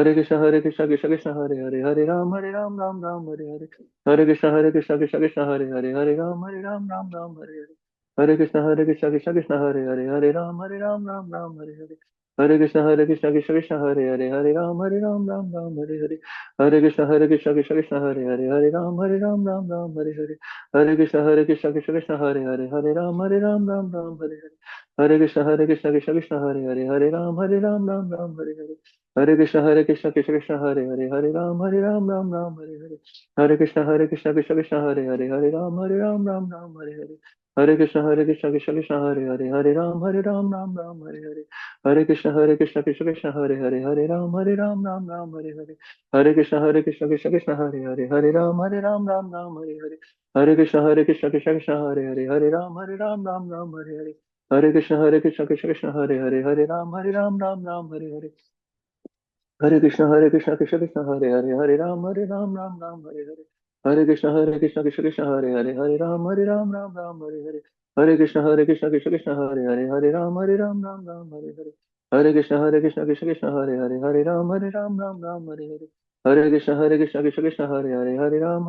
Hare Krishna, Hare Krishna, Krishna Krishna, Hare Hare, Hare Ram, Ram, Hare Hare. Hare Krishna, Hare Krishna, Krishna Krishna, Hare Hare, Hare Ram, Ram, Hare Hare. Hare Krishna, Hare Krishna, Krishna Krishna, Hare Hare, Hare Ram, Ram, Hare Hare. Hare Krishna, Hare Krishna, Krishna Krishna, Hare Hare, Hare Ram, Ram, Hare Hare. Hare Krishna, Hare Krishna, Krishna Krishna, Hare Hare, Hare Ram, Ram, Hare Hare. Hare Krishna, Hare Krishna, Krishna Krishna, Hare Hare, Hare Ram, Ram, Hare Hare. Hare Krishna, Hare Krishna, Krishna Krishna, Hare Hare, Hare Ram, Ram, Hare Hare. Hare Krishna, Hare Krishna, Krishna Krishna, Hare Hare, Hare Ram, Ram, Hare Hare. Hare Krishna, Hare Krishna, Krishna Krishna, Hare Hare, Hare Ram, Ram, Hare Hare. Hare Krishna, Hare Krishna, Krishna Krishna, Hare Hare, Hare Ram, Ram, Hare Hare. Hare Krishna, Hare Krishna, Krishna Krishna, Hare Hare, Hare Ram, Ram, Hare Hare. Hare Krishna, Hare Krishna, Krishna Krishna, Hare Hare, Hare Ram, Ram, Hare Hare. Hare Krishna, Hare Krishna, Krishna Krishna, Hare Hare, Hare Ram, Ram, Hare Hare. Hare Krishna, Hare Krishna, Krishna Krishna, Hare Hare, Hare Ram, Ram, Hare Hare. Hare Krishna, Hare Krishna, Krishna Krishna, Hare Hare, Hare Ram, Ram, Hare Hare. Hare Krishna, Hare Krishna, Krishna Krishna, Hare Hare, Hare Ram,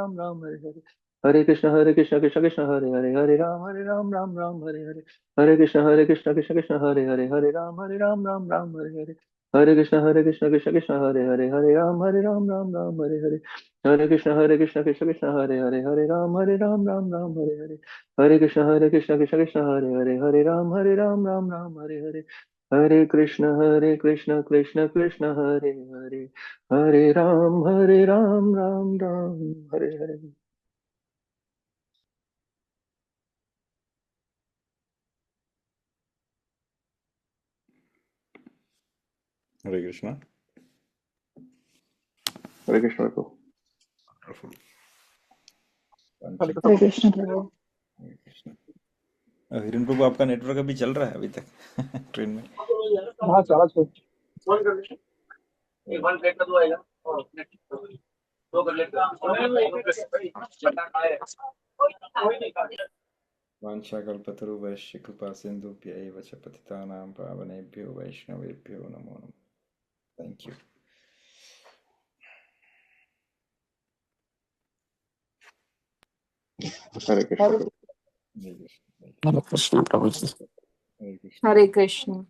Ram, Hare Hare. Hare Krishna, Hare Krishna, Krishna Krishna, Hare Hare, Hare Ram, Ram, Hare Hare. Hare Krishna, Hare Krishna, Krishna Krishna, Hare Hare, Hare Ram, Ram, Hare Hare. Hare Krishna, Hare Krishna, Krishna Krishna, Hare Hare, Hare Ram, Ram, Hare Hare. Hare Krishna, Hare Krishna, Krishna Krishna, Hare Hare, Hare Ram, Ram, Hare Hare. Hare Krishna, Hare Krishna, Krishna Krishna, Hare Hare, Hare Ram, Ram, Hare Hare. Hare Krishna, Krishna Krishna, Hare Hare, Hare Ram, Ram, Hare Hare. हरे कृष्णा। हरे कृष्ण प्रभु। हरे कृष्ण प्रभु। हरे कृष्णा। हिरण प्रभु, आपका network अभी चल रहा है अभी तक ट्रेन में? हाँ चला छो। वाञ्छाकल्पतरुभ्यश्च कृपा सिन्धुभ्य एव च पतितानां पावनेभ्यो वैष्णवेभ्यो नमो नमः। Thank you. हरे कृष्ण प्रभु। हरे कृष्ण। हरे कृष्ण प्रभु जी। हरे कृष्ण। हरे कृष्ण।